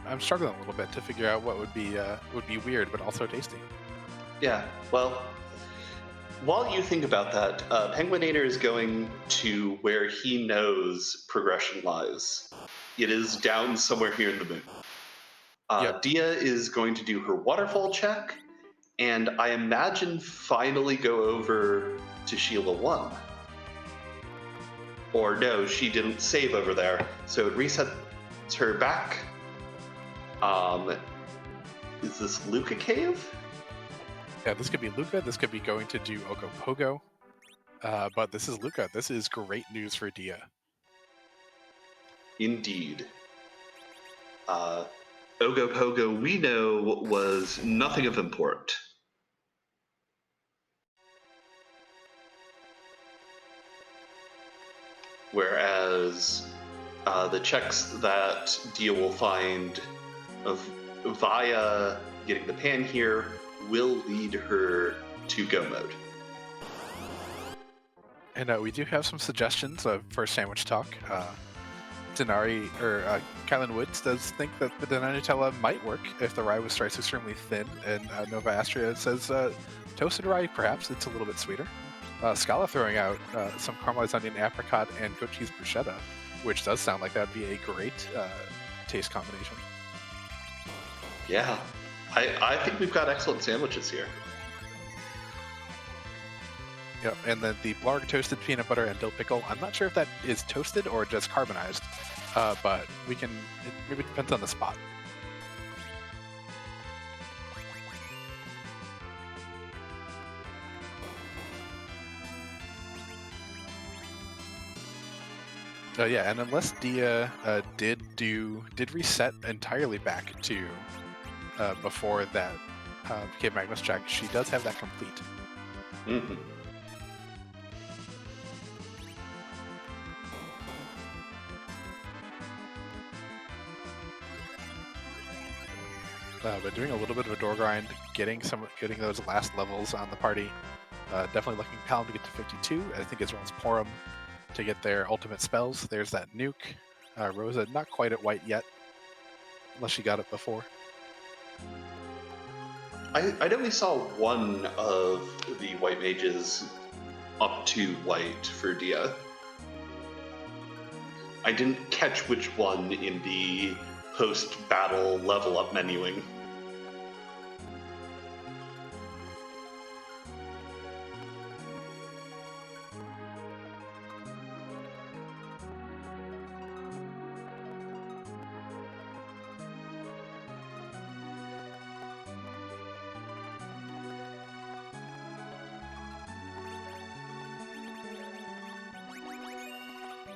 I'm struggling a little bit to figure out what would be weird but also tasty. Yeah, well, while you think about that, Penguin8r is going to where he knows progression lies. It is down somewhere here in the moon. Yep. Dia is going to do her waterfall check, and I imagine finally go over to Sheila 1. Or no, she didn't save over there, so it resets her back. Is this Luca Cave? Yeah, this could be Luca. This could be going to do Ogopogo. But this is Luca. This is great news for Dia. Indeed. Ogopogo, we know, was nothing of import. Whereas the checks that Dia will find via getting the pan here will lead her to go mode. And we do have some suggestions for sandwich talk. Denari or Kylan Woods does think that the banana Nutella might work if the rye was striced extremely thin, and Nova Astria says toasted rye, perhaps it's a little bit sweeter. Scala throwing out some caramelized onion, apricot, and goat cheese bruschetta, which does sound like that would be a great taste combination. Yeah, I think we've got excellent sandwiches here. Yep, and then the Blarg toasted peanut butter and dill pickle. I'm not sure if that is toasted or just carbonized, but we can. It maybe depends on the spot. Yeah, and unless Dia did reset entirely back to before that became Magnus check, she does have that complete. Mm-hmm. But doing a little bit of a door grind, getting those last levels on the party. Definitely looking Palom to get to 52, I think as well as Porum to get their ultimate spells. There's that nuke. Rosa not quite at white yet, unless she got it before. I know we saw one of the white mages up to white for Dia. I didn't catch which one in the post-battle level up menuing.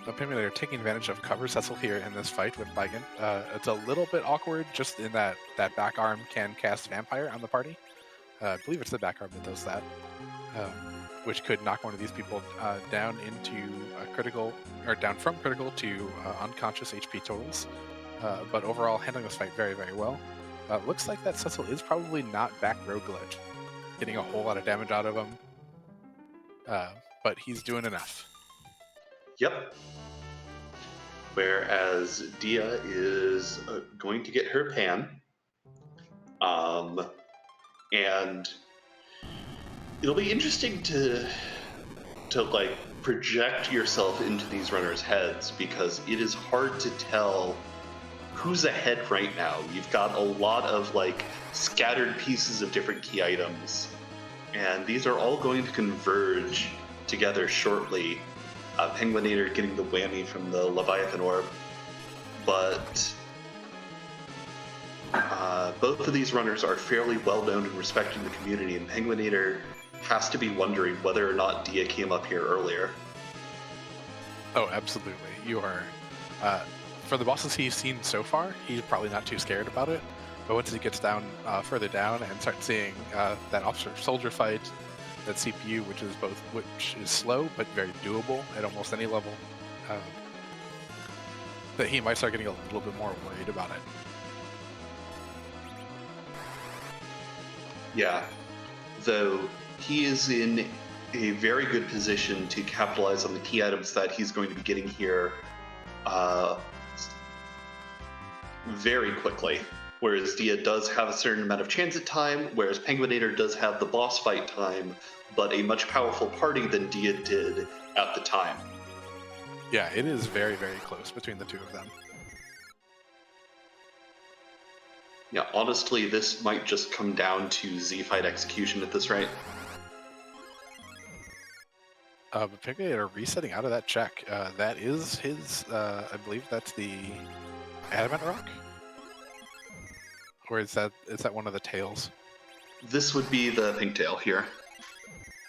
Apparently they're taking advantage of cover Cecil here in this fight with Baigan. It's a little bit awkward just in that back arm can cast Vampire on the party. I believe it's the back arm that does that, which could knock one of these people down into critical, or down from critical to unconscious HP totals. But overall, handling this fight very, very well. Looks like that Cecil is probably not back road glitch, getting a whole lot of damage out of him, but he's doing enough. Yep. Whereas Dia is going to get her pan. And it'll be interesting to like project yourself into these runners' heads, because it is hard to tell who's ahead right now. You've got a lot of like scattered pieces of different key items, and these are all going to converge together shortly. Penguin8r getting the whammy from the Leviathan Orb, but both of these runners are fairly well known and respected in the community, and Penguin8r has to be wondering whether or not Dia came up here earlier. Oh, absolutely. You are. For the bosses he's seen so far, he's probably not too scared about it. But once he gets down further down and starts seeing that officer-soldier fight, that CPU, which is slow but very doable at almost any level, that he might start getting a little bit more worried about it. Yeah, though he is in a very good position to capitalize on the key items that he's going to be getting here very quickly. Whereas Dia does have a certain amount of transit time, whereas Penguin8r does have the boss fight time, but a much powerful party than Dia did at the time. Yeah, it is very, very close between the two of them. Yeah, honestly, this might just come down to Z-Fight execution at this rate. But Penguin8r resetting out of that check. That is his, I believe that's the Adamant Rock? Or is that one of the tails? This would be the pink tail here.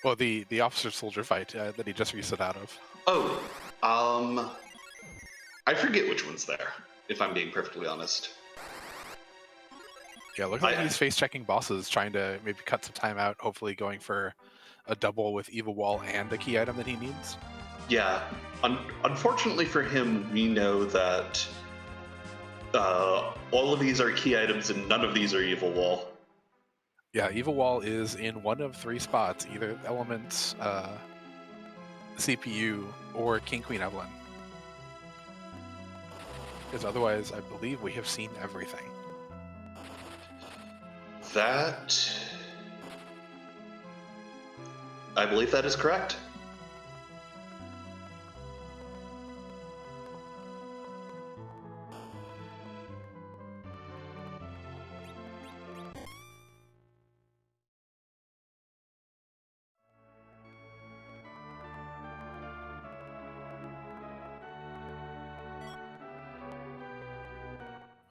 Well, the officer-soldier fight that he just reset out of. Oh, I forget which one's there, if I'm being perfectly honest. Yeah, look like he's face-checking bosses, trying to maybe cut some time out, hopefully going for a double with Evil Wall and the key item that he needs. Yeah, unfortunately for him, we know that all of these are key items and none of these are Evil Wall. Yeah, Evil Wall is in one of three spots, either Elements, CPU, or King Queen Evelyn. Because otherwise, I believe we have seen everything. I believe that is correct.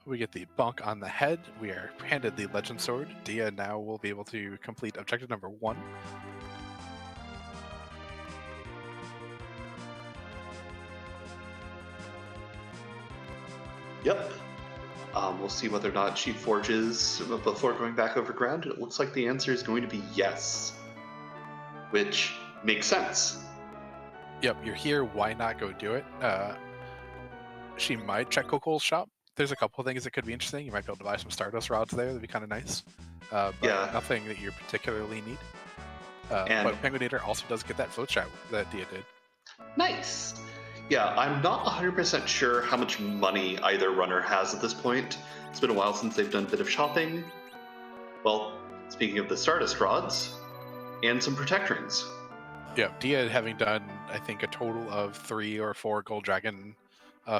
We get the bonk on the head. We are handed the Legend Sword. Dia now will be able to complete objective number 1. Yep. We'll see whether or not she forges before going back over ground. It looks like the answer is going to be yes, which makes sense. Yep, you're here. Why not go do it? She might check Coco's shop. There's a couple things that could be interesting. You might be able to buy some Stardust rods there. That'd be kind of nice. But Yeah. nothing that you particularly need. And- But penguin8r also does get that float shot that Dia did. Nice. Yeah, I'm not 100% sure how much money either runner has at this point. It's been a while since they've done a bit of shopping. Well, speaking of the Stardust rods, and some Protect rings. Yeah, Dia having done, I think, a total of 3 or 4 Gold Dragon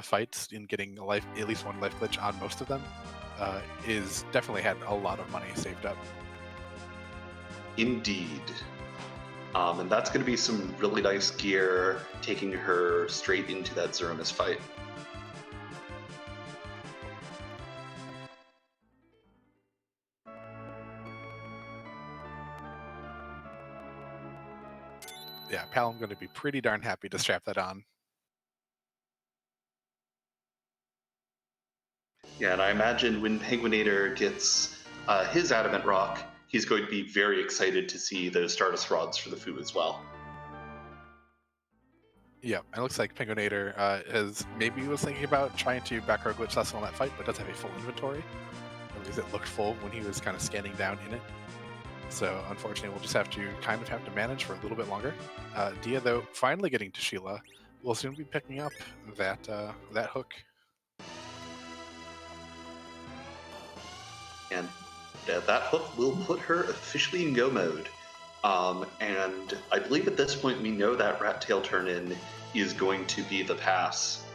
fights in getting at least one life glitch on most of them, is definitely had a lot of money saved up. Indeed. And that's going to be some really nice gear, taking her straight into that Zeronis fight. Yeah, Pal, I'm going to be pretty darn happy to strap that on. Yeah, and I imagine when penguin8r gets his Adamant Rock, he's going to be very excited to see those Stardust rods for the Fu as well. Yeah, it looks like penguin8r maybe was thinking about trying to back row glitch Cecil on that fight, but does have a full inventory. At least it looked full when he was kind of scanning down in it. So unfortunately, we'll just have to manage for a little bit longer. Dia, though, finally getting to Sheila, will soon be picking up that hook. And that hook will put her officially in go mode. And I believe at this point we know that Rat Tail turn-in is going to be the pass.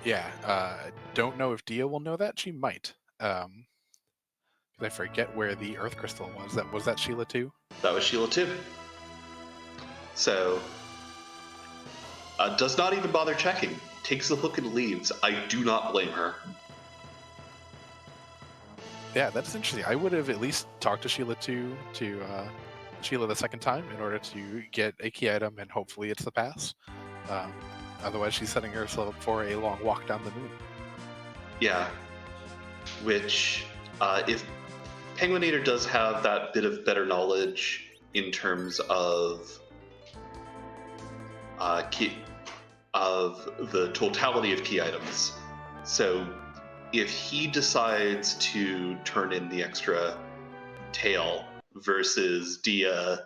Yeah, don't know if Dia will know that. She might. Because I forget where the Earth Crystal was. Was that Sheila too? That was Sheila too. So, does not even bother checking. Takes the hook and leaves. I do not blame her. Yeah, that's interesting. I would have at least talked to Sheila Sheila the second time in order to get a key item, and hopefully it's the pass. Otherwise, she's setting herself up for a long walk down the moon. Yeah, which if penguin8r does have that bit of better knowledge in terms of the totality of key items, so if he decides to turn in the extra tail versus Dia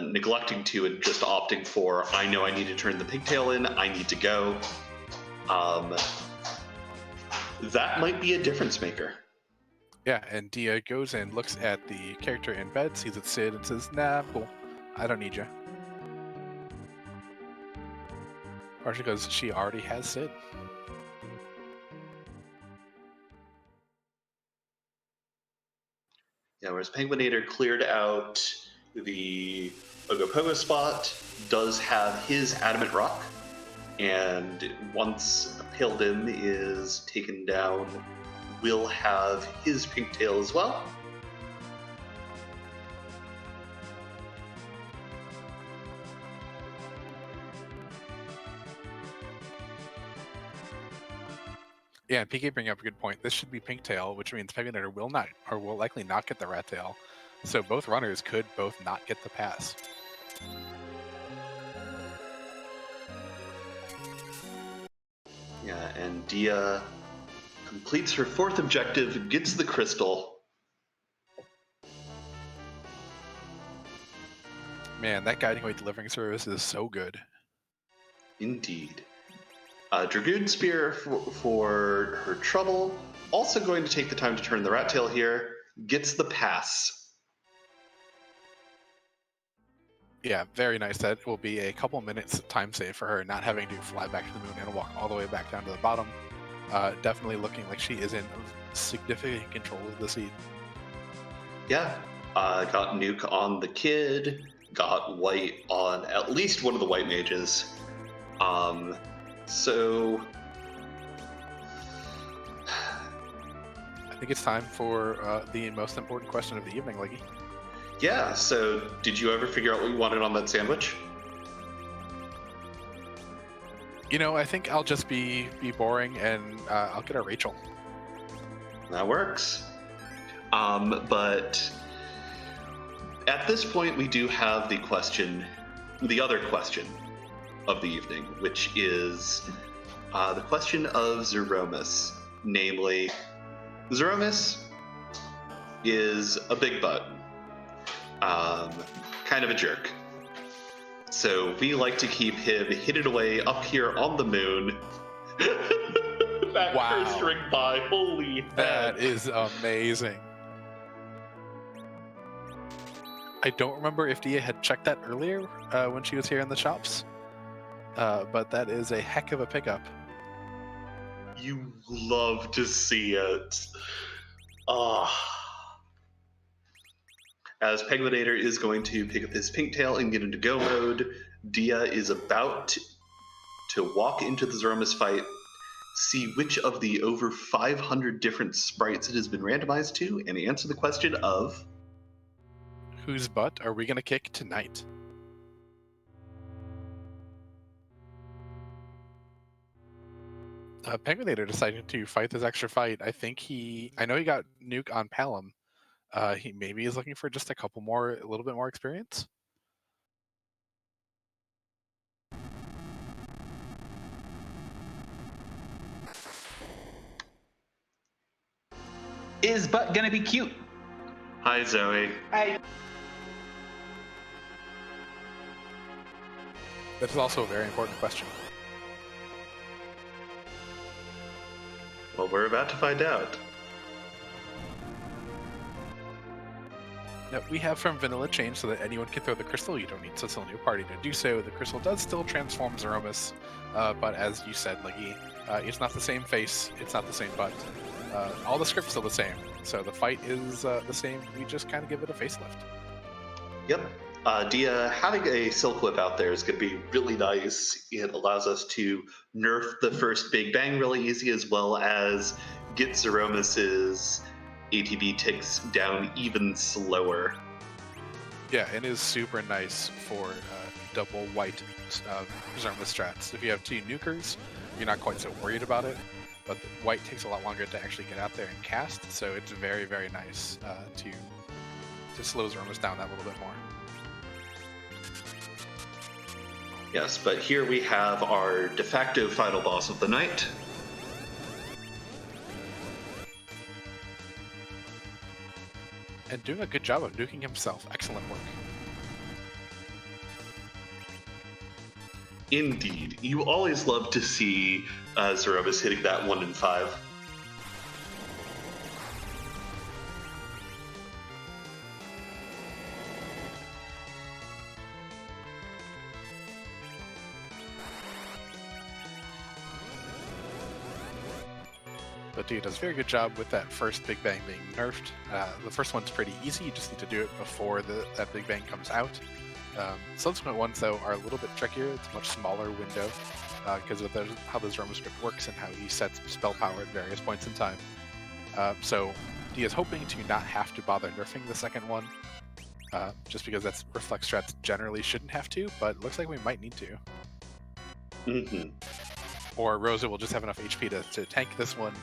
neglecting to and just opting for, I know I need to turn the pigtail in, I need to go, that might be a difference maker. Yeah, and Dia goes and looks at the character in bed, sees it's Sid, and says, "Nah, I'm cool. I don't need you." Partially because she already has Sid. Yeah, whereas penguin8r cleared out the Ogopogo spot, does have his Adamant Rock, and once Pale-Dim is taken down, will have his Pigtail as well. Yeah, and PK bringing up a good point. This should be Pinktail, which means penguin8r will likely not get the Rat Tail. So both runners could both not get the pass. Yeah, and Dia completes her fourth objective, gets the crystal. Man, that guiding weight delivering service is so good. Indeed. Dragoon Spear for her trouble. Also going to take the time to turn the Rat Tail here. Gets the pass. Yeah, very nice. That will be a couple minutes time save for her, not having to fly back to the moon and walk all the way back down to the bottom. Definitely looking like she is in significant control of the seed. Yeah. Got Nuke on the Kid. Got White on at least one of the White Mages. So I think it's time for the most important question of the evening, Leggy. yeah, so did you ever figure out what you wanted on that sandwich? I think I'll just be boring, and I'll get a Rachel. That works. But at this point, we do have the other question of the evening, which is the question of Zeromus. Namely, Zeromus is a big butt, kind of a jerk. So we like to keep him hidden away up here on the moon. That Wow. first ring by, holy heck. That is amazing. I don't remember if Dia had checked that earlier when she was here in the shops, but that is a heck of a pickup. You love to see it. As penguin8r is going to pick up his pink tail and get into go mode, Dia is about to walk into the Zeromus fight, see which of the over 500 different sprites it has been randomized to, and answer the question of... Whose butt are we going to kick tonight? penguin8r decided to fight this extra fight. I know he got nuke on Palom. He maybe is looking for just a little bit more experience. Is butt gonna be cute? Hi, Zoe. Hi. That is also a very important question. Well, we're about to find out. Now, we have from vanilla changed so that anyone can throw the crystal. You don't need to still new party to do so. The crystal does still transform Zeromus, but as you said, Leggy, it's not the same face, it's not the same butt. All the script's still the same, so the fight is the same. We just kind of give it a facelift. Yep. Dia, having a Silk Whip out there is going to be really nice. It allows us to nerf the first Big Bang really easy, as well as get Zeromus's ATB ticks down even slower. Yeah, it is super nice for double white Zeromus strats. If you have two nukers, you're not quite so worried about it, but the white takes a lot longer to actually get out there and cast, so it's very, very nice to slow Zeromus down that little bit more. Yes, but here we have our de facto final boss of the night. And doing a good job of nuking himself. Excellent work. Indeed. You always love to see Zeromus hitting that 1 in 5. But Dia does a very good job with that first Big Bang being nerfed. The first one's pretty easy, you just need to do it before that Big Bang comes out. Subsequent ones, though, are a little bit trickier. It's a much smaller window because of how the Zeromus script works and how he sets spell power at various points in time. So Dia's hoping to not have to bother nerfing the second one, just because that's reflex strats generally shouldn't have to, but it looks like we might need to. Mm-hmm. Or Rosa will just have enough HP to tank this one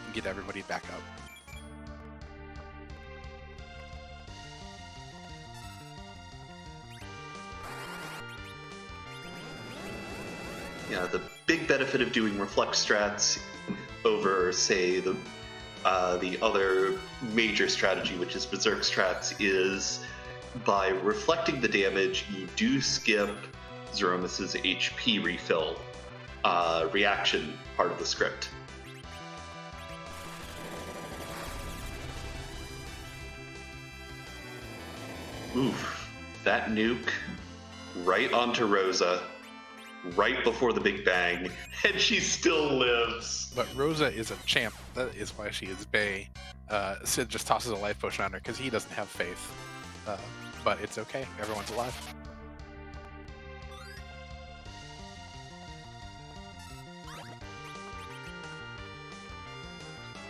and get everybody back up. Yeah, the big benefit of doing reflex strats over, say, the other major strategy, which is berserk strats, is by reflecting the damage, you do skip Zeromus's HP refill reaction part of the script. Oof, that nuke right onto Rosa, right before the Big Bang, and she still lives. But Rosa is a champ. That is why she is Bae. Sid just tosses a life potion on her because he doesn't have faith. But it's okay. Everyone's alive.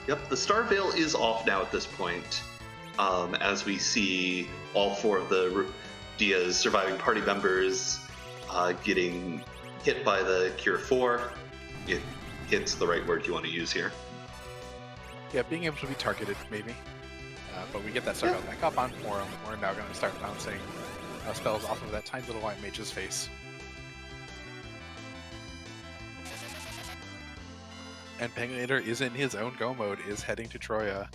Yep, the Star Veil is off now at this point, as we see all 4 of the Dia's surviving party members getting hit by the Cure 4. It hits the right word you want to use here. Yeah, being able to be targeted, maybe. But we get that circle back up on Porum. We're now going to start bouncing spells off of that tiny little white mage's face. And penguin8r is in his own go mode, is heading to Troya,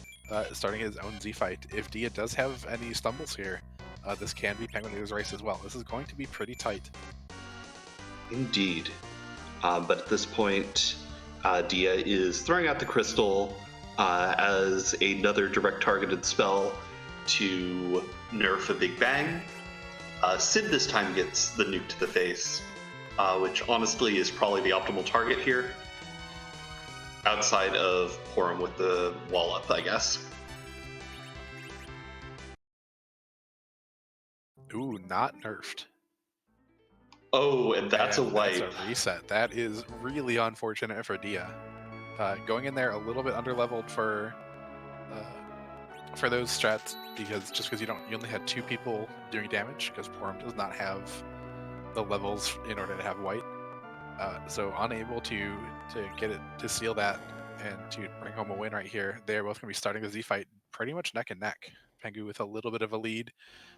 starting his own Z fight. If Dia does have any stumbles here, this can be penguin8r's race as well. This is going to be pretty tight. Indeed. But at this point, Dia is throwing out the crystal as another direct targeted spell to nerf a Big Bang. Sid this time gets the nuke to the face, which honestly is probably the optimal target here. Outside of Porum with the wall up, I guess. Ooh, not nerfed. Oh, and that's a wipe. That's a reset. That is really unfortunate for Dia. Going in there a little bit underleveled for those strats, because you only had 2 people doing damage, because Porum does not have the levels in order to have white. So unable to get it to seal that and to bring home a win right here. They're both going to be starting the Z fight pretty much neck and neck. Pengu with a little bit of a lead,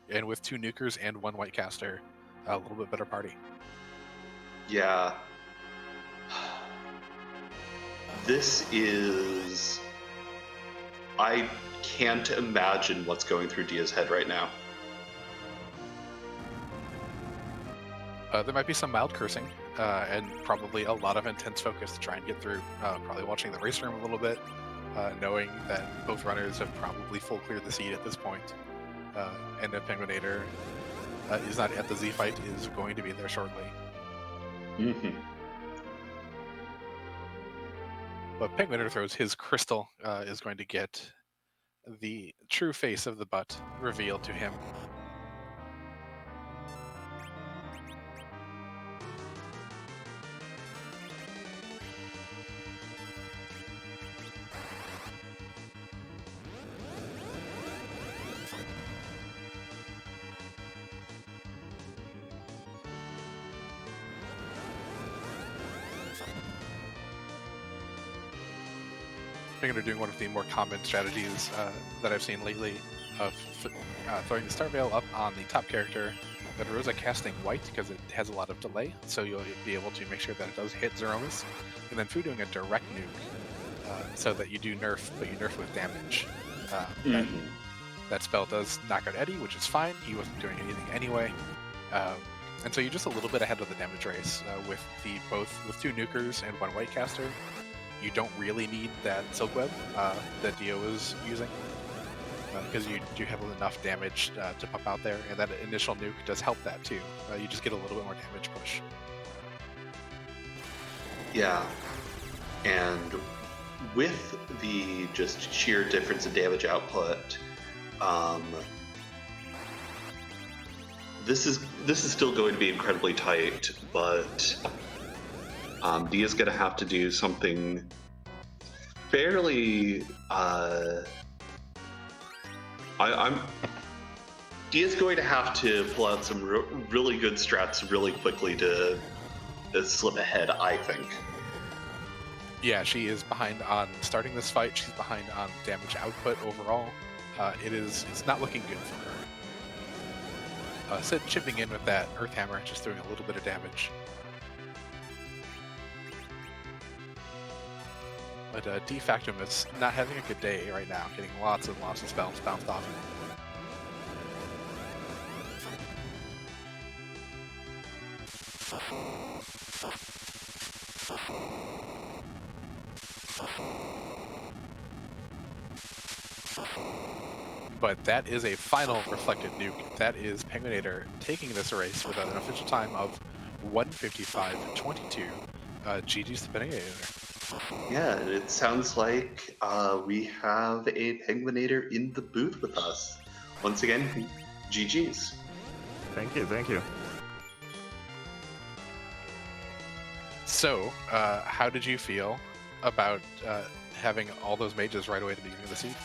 and with 2 nukers and 1 white caster, a little bit better party. Yeah. This is... I can't imagine what's going through Dia's head right now. There might be some mild cursing, and probably a lot of intense focus to try and get through. Probably watching the race room a little bit, knowing that both runners have probably full cleared the seed at this point. And if penguin8r is not at the Z fight, is going to be there shortly. Mm-hmm. But penguin8r throws his crystal, is going to get the true face of the butt revealed to him. penguin8r doing one of the more common strategies that I've seen lately of throwing the Star Veil up on the top character, but Rosa casting white because it has a lot of delay, so you'll be able to make sure that it does hit Zeromus, and then Fu doing a direct nuke so that you do nerf, but you nerf with damage. That spell does knock out Eddie, which is fine. He wasn't doing anything anyway. And so you're just a little bit ahead of the damage race with 2 nukers and 1 white caster. You don't really need that Silk Web that Dio is using because you do have enough damage to pop out there, and that initial nuke does help that too. You just get a little bit more damage push. Yeah, and with the just sheer difference in damage output, this is still going to be incredibly tight, but Dia's going to have to do something fairly. Dia's going to have to pull out some really good strats really quickly to slip ahead, I think. Yeah, she is behind on starting this fight. She's behind on damage output overall. It's not looking good for her. Sid chipping in with that Earth Hammer, just doing a little bit of damage. But De Factum is not having a good day right now, getting lots and lots of spells bounced off him. But that is a final reflected nuke. That is penguin8r taking this race with an official time of 1:55.22. GG's to penguin8r. Yeah, it sounds like we have a penguin8r in the booth with us. Once again, GG's. Thank you. So, how did you feel about having all those mages right away at the beginning of the seed?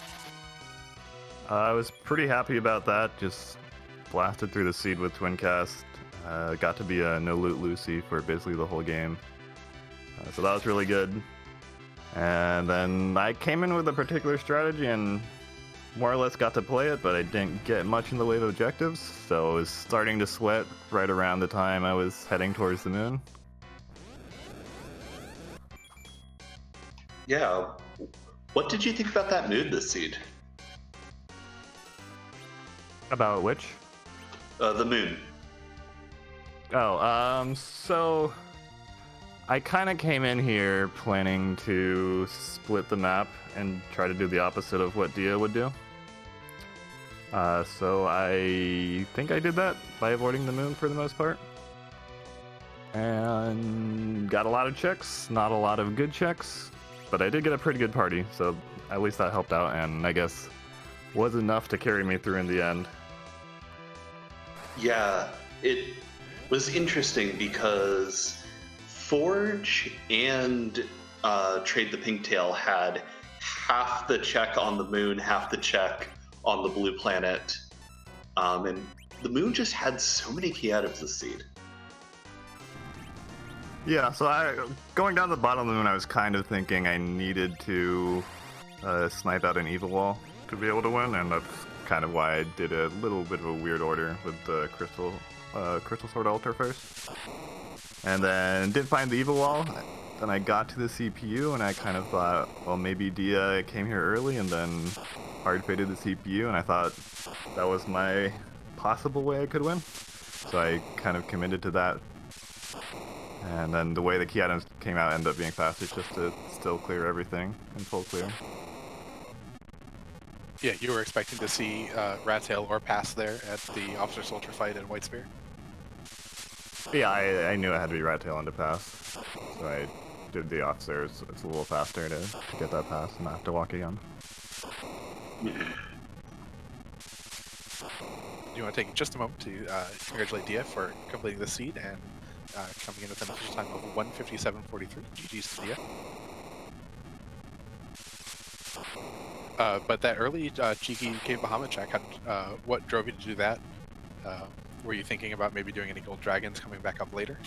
I was pretty happy about that. Just blasted through the seed with Twin Cast. Got to be a no loot Lucy for basically the whole game. So that was really good. And then I came in with a particular strategy and more or less got to play it, but I didn't get much in the way of objectives. So I was starting to sweat right around the time I was heading towards the moon. Yeah. What did you think about that moon this seed? About which? The moon. So I kind of came in here planning to split the map and try to do the opposite of what Dia would do. So I think I did that by avoiding the moon for the most part. And got a lot of checks, not a lot of good checks, but I did get a pretty good party, so at least that helped out, and I guess was enough to carry me through in the end. Yeah, it was interesting because Forge and Trade the Pinktail had half the check on the moon, half the check on the blue planet. And the moon just had so many key items this seed. Yeah, so going down the bottom of the moon, I was kind of thinking I needed to snipe out an evil wall to be able to win, and that's kind of why I did a little bit of a weird order with the crystal sword altar first. And then did find the evil wall. Then I got to the CPU and I kind of thought, well, maybe Dia came here early and then hard faded the CPU, and I thought that was my possible way I could win. So I kind of committed to that. And then the way the key items came out ended up being faster just to still clear everything in full clear. Yeah, you were expecting to see Rat Tail or Pass there at the Officer Soldier fight in White Spear? Yeah, I knew it had to be Rat Tail and to pass. So I did the Officer. It's a little faster to get that pass and not have to walk again. Do you want to take just a moment to congratulate Dia for completing the seed and coming in with an official time of 1:57:43. GG's to Dia. But that early cheeky Cave Bahamut check, what drove you to do that? Were you thinking about maybe doing any gold dragons coming back up later?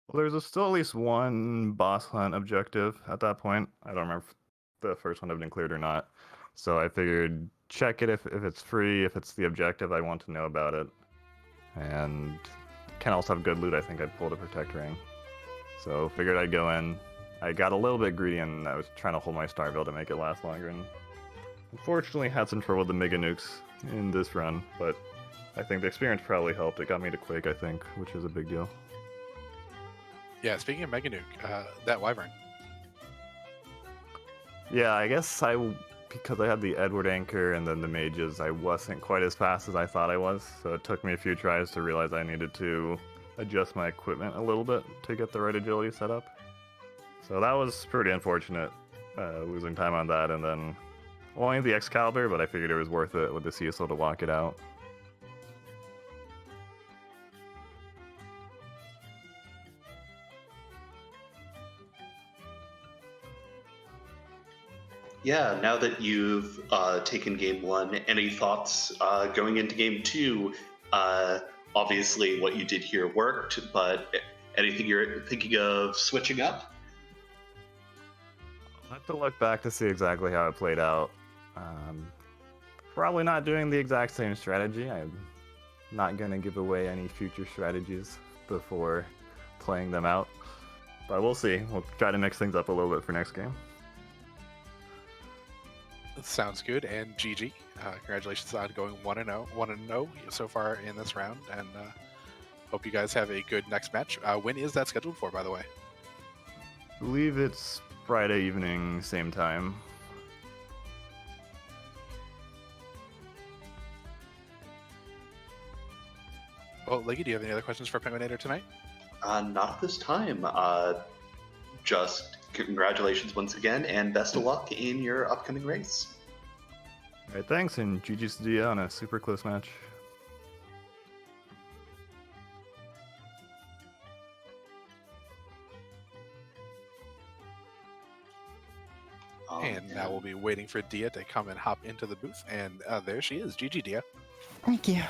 Well, there's still at least one boss hunt objective at that point. I don't remember if the first one had been cleared or not. So I figured check it if it's free, if it's the objective, I want to know about it. And can also have good loot. I think I'd pulled a protect ring. So figured I'd go in. I got a little bit greedy and I was trying to hold my star build to make it last longer, and unfortunately had some trouble with the mega nukes in this run, but I think the experience probably helped. It got me to Quake, I think, which is a big deal. Yeah, speaking of Mega Nuke, that Wyvern. Yeah, I guess because I had the Edward Anchor and then the mages, I wasn't quite as fast as I thought I was, so it took me a few tries to realize I needed to adjust my equipment a little bit to get the right agility set up. So that was pretty unfortunate, losing time on that, and then only the Excalibur, but I figured it was worth it with the Cecil to walk it out. Yeah, now that you've taken game one, any thoughts going into game two? Obviously, what you did here worked, but anything you're thinking of switching up? I'll have to look back to see exactly how it played out. Probably not doing the exact same strategy. I'm not going to give away any future strategies before playing them out. But we'll see. We'll try to mix things up a little bit for next game. Sounds good, and GG. Congratulations on going 1-0 so far in this round, and hope you guys have a good next match. When is that scheduled for, by the way? I believe it's Friday evening, same time. Well, Leggy, do you have any other questions for penguin8r tonight? Not this time. Just congratulations once again, and best of luck in your upcoming race. Alright, thanks, and GG's to Dia on a super close match. And now we'll be waiting for Dia to come and hop into the booth, and there she is. GG, Dia. Thank you.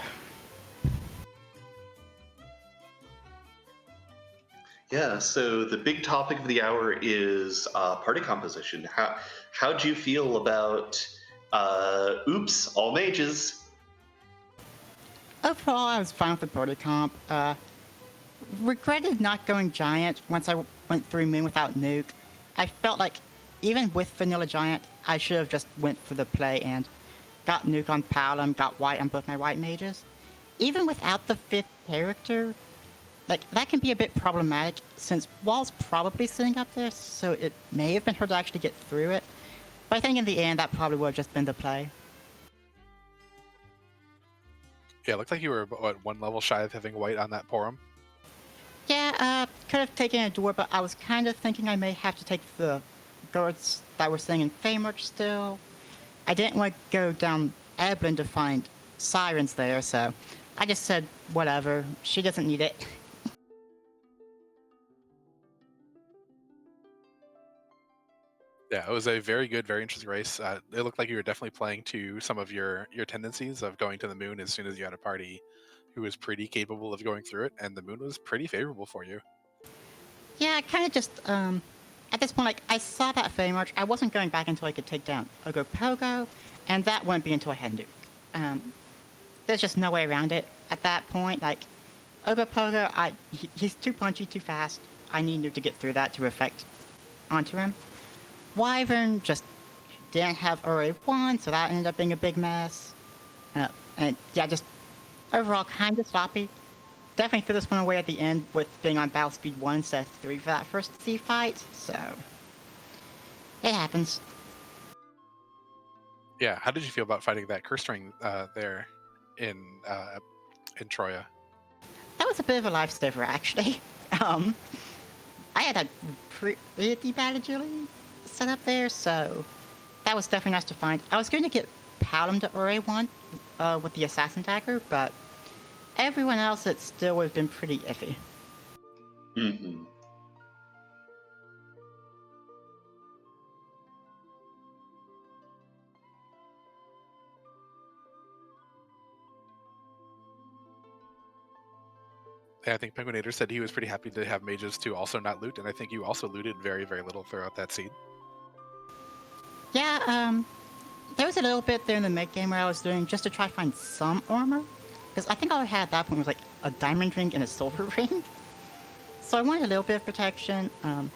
Yeah, so the big topic of the hour is party composition. How do you feel about oops, all mages? Overall, I was fine with the party comp. Regretted not going giant once I went through Moon without nuke. I felt like even with vanilla giant, I should have just went for the play and got nuke on Paladin, got white on both my white mages. Even without the 5th character, like that can be a bit problematic since Wall's probably sitting up there, so it may have been hard to actually get through it. But I think in the end, that probably would have just been the play. Yeah, it looked like you were what, 1 level shy of having white on that Porum. Yeah, could have taken a door, but I was kind of thinking I may have to take the guards that were staying in Famework still. I didn't want to go down Eblin to find sirens there, so I just said, whatever, she doesn't need it. Yeah, it was a very good, very interesting race. It looked like you were definitely playing to some of your tendencies of going to the moon as soon as you had a party who was pretty capable of going through it, and the moon was pretty favorable for you. Yeah, I kind of just, at this point, like, I saw that Famework, I wasn't going back until I could take down Ogopogo, and that wouldn't be until I had nuke. There's just no way around it at that point. Like, Ogopogo, he's too punchy, too fast. I need nuke to get through that to reflect onto him. Wyvern just didn't have RA1, so that ended up being a big mess. And yeah, just overall kind of sloppy. Definitely threw this one away at the end with being on battle speed 1 instead of 3 for that first C fight, so it happens. Yeah, how did you feel about fighting that curse ring there in Troya? That was a bit of a lifesaver, actually. I had a pretty bad agility set up there, so that was definitely nice to find. I was going to get Paladin to RA1 with the Assassin Dagger, but everyone else, it still would have been pretty iffy. Mm-hmm. I think penguin8r said he was pretty happy to have mages to also not loot, and I think you also looted very, very little throughout that seed. Yeah, there was a little bit there in the mid-game where I was doing just to try to find some armor, because I think all I had at that point was like a diamond ring and a silver ring. So I wanted a little bit of protection, and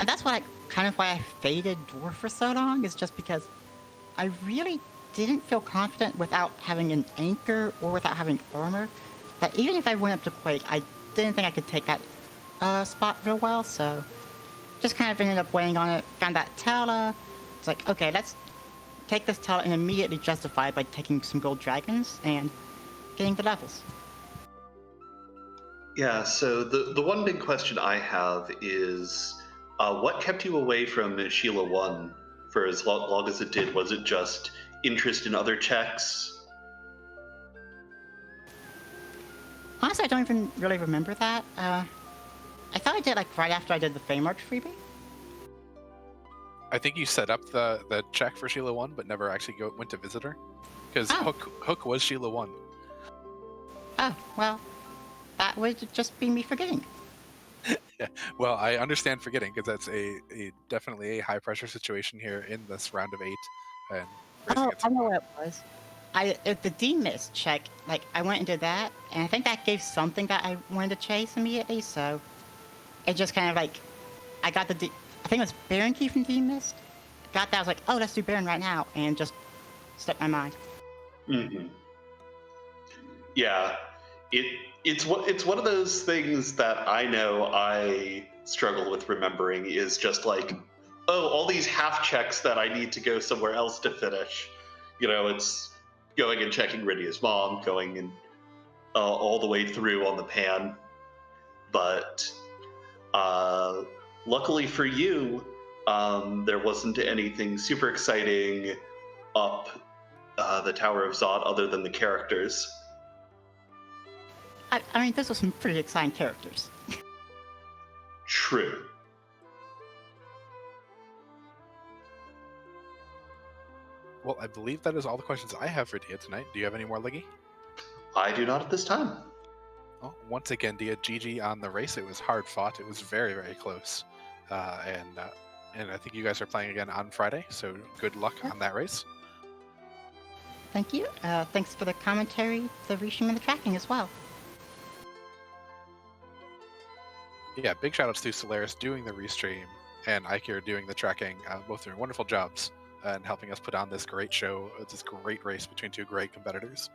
that's why I faded Dwarf for so long, is just because I really didn't feel confident without having an anchor or without having armor. That even if I went up to Quake, I didn't think I could take that spot real well, so just kind of ended up waiting on it. Found that Tala. It's like, okay, let's take this Tala and immediately justify it by taking some gold dragons and getting the levels. Yeah, so the one big question I have is what kept you away from Sheila 1 for as long as it did? Was it just interest in other checks? Honestly, I don't even really remember that. I thought I did like right after I did the Famework freebie. I think you set up the check for Sheila 1, but never actually went to visit her. Because Hook was Sheila 1. Oh, well, that would just be me forgetting. Yeah, well, I understand forgetting, because that's definitely a high-pressure situation here in this round of 8. And I know what it was. The D-Mist check, like, I went and did that, and I think that gave something that I wanted to chase immediately, so it just kind of like, I got I think it was Baron Key from D-Mist. Got that, I was like, oh, let's do Baron right now, and just slipped my mind. Mm-hmm. Yeah, it's one of those things that I know I struggle with remembering is just like, oh, all these half checks that I need to go somewhere else to finish. You know, it's going and checking Rydia's mom, going and all the way through on the pan. But luckily for you, there wasn't anything super exciting up the Tower of Zod other than the characters. I mean, this was some pretty exciting characters. True. Well, I believe that is all the questions I have for Dia tonight. Do you have any more, Liggy? I do not at this time. Well, once again, Dia, GG on the race. It was hard fought. It was very, very close. And I think you guys are playing again on Friday, so good luck on that race. Thank you. Thanks for the commentary, the restream, and the tracking as well. Yeah, big shout outs to Solaris doing the restream and FF4FE doing the tracking. Both doing wonderful jobs and helping us put on this great show, this great race between two great competitors.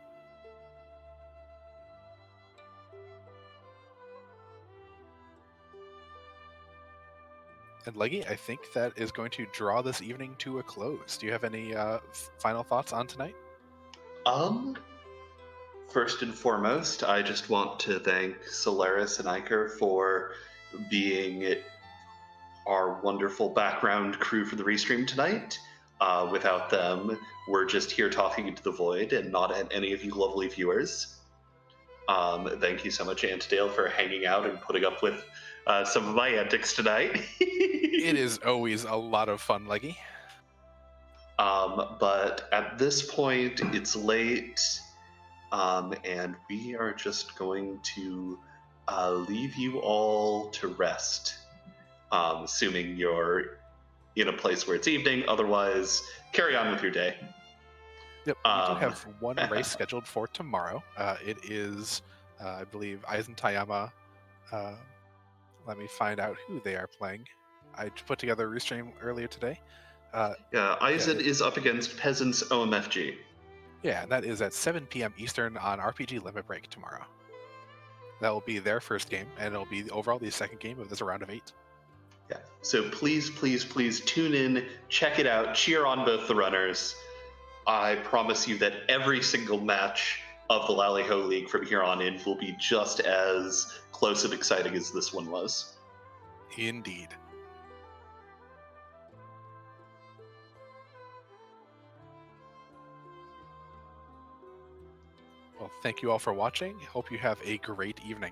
And Leggy, I think that is going to draw this evening to a close. Do you have any final thoughts on tonight? First and foremost, I just want to thank Solaris and FF4FE for being our wonderful background crew for the restream tonight. Without them, we're just here talking into the void and not at any of you lovely viewers. Thank you so much, Antidale, for hanging out and putting up with some of my antics tonight. It is always a lot of fun, Leggy. But at this point, it's late, and we are just going to leave you all to rest, assuming you're in a place where it's evening. Otherwise, carry on with your day. Yep, we do have one race scheduled for tomorrow. It is, I believe, Aizen Tayama. Let me find out who they are playing. I put together a restream earlier today. Aizen is up against Peasants OMFG. Yeah, and that is at 7 p.m. Eastern on RPG Limit Break tomorrow. That will be their first game, and it'll be overall the second game of this round of 8. Yeah. So please, please, please tune in, check it out, cheer on both the runners. I promise you that every single match of the Lali-Ho League from here on in will be just as close and exciting as this one was. Indeed. Well, thank you all for watching. Hope you have a great evening.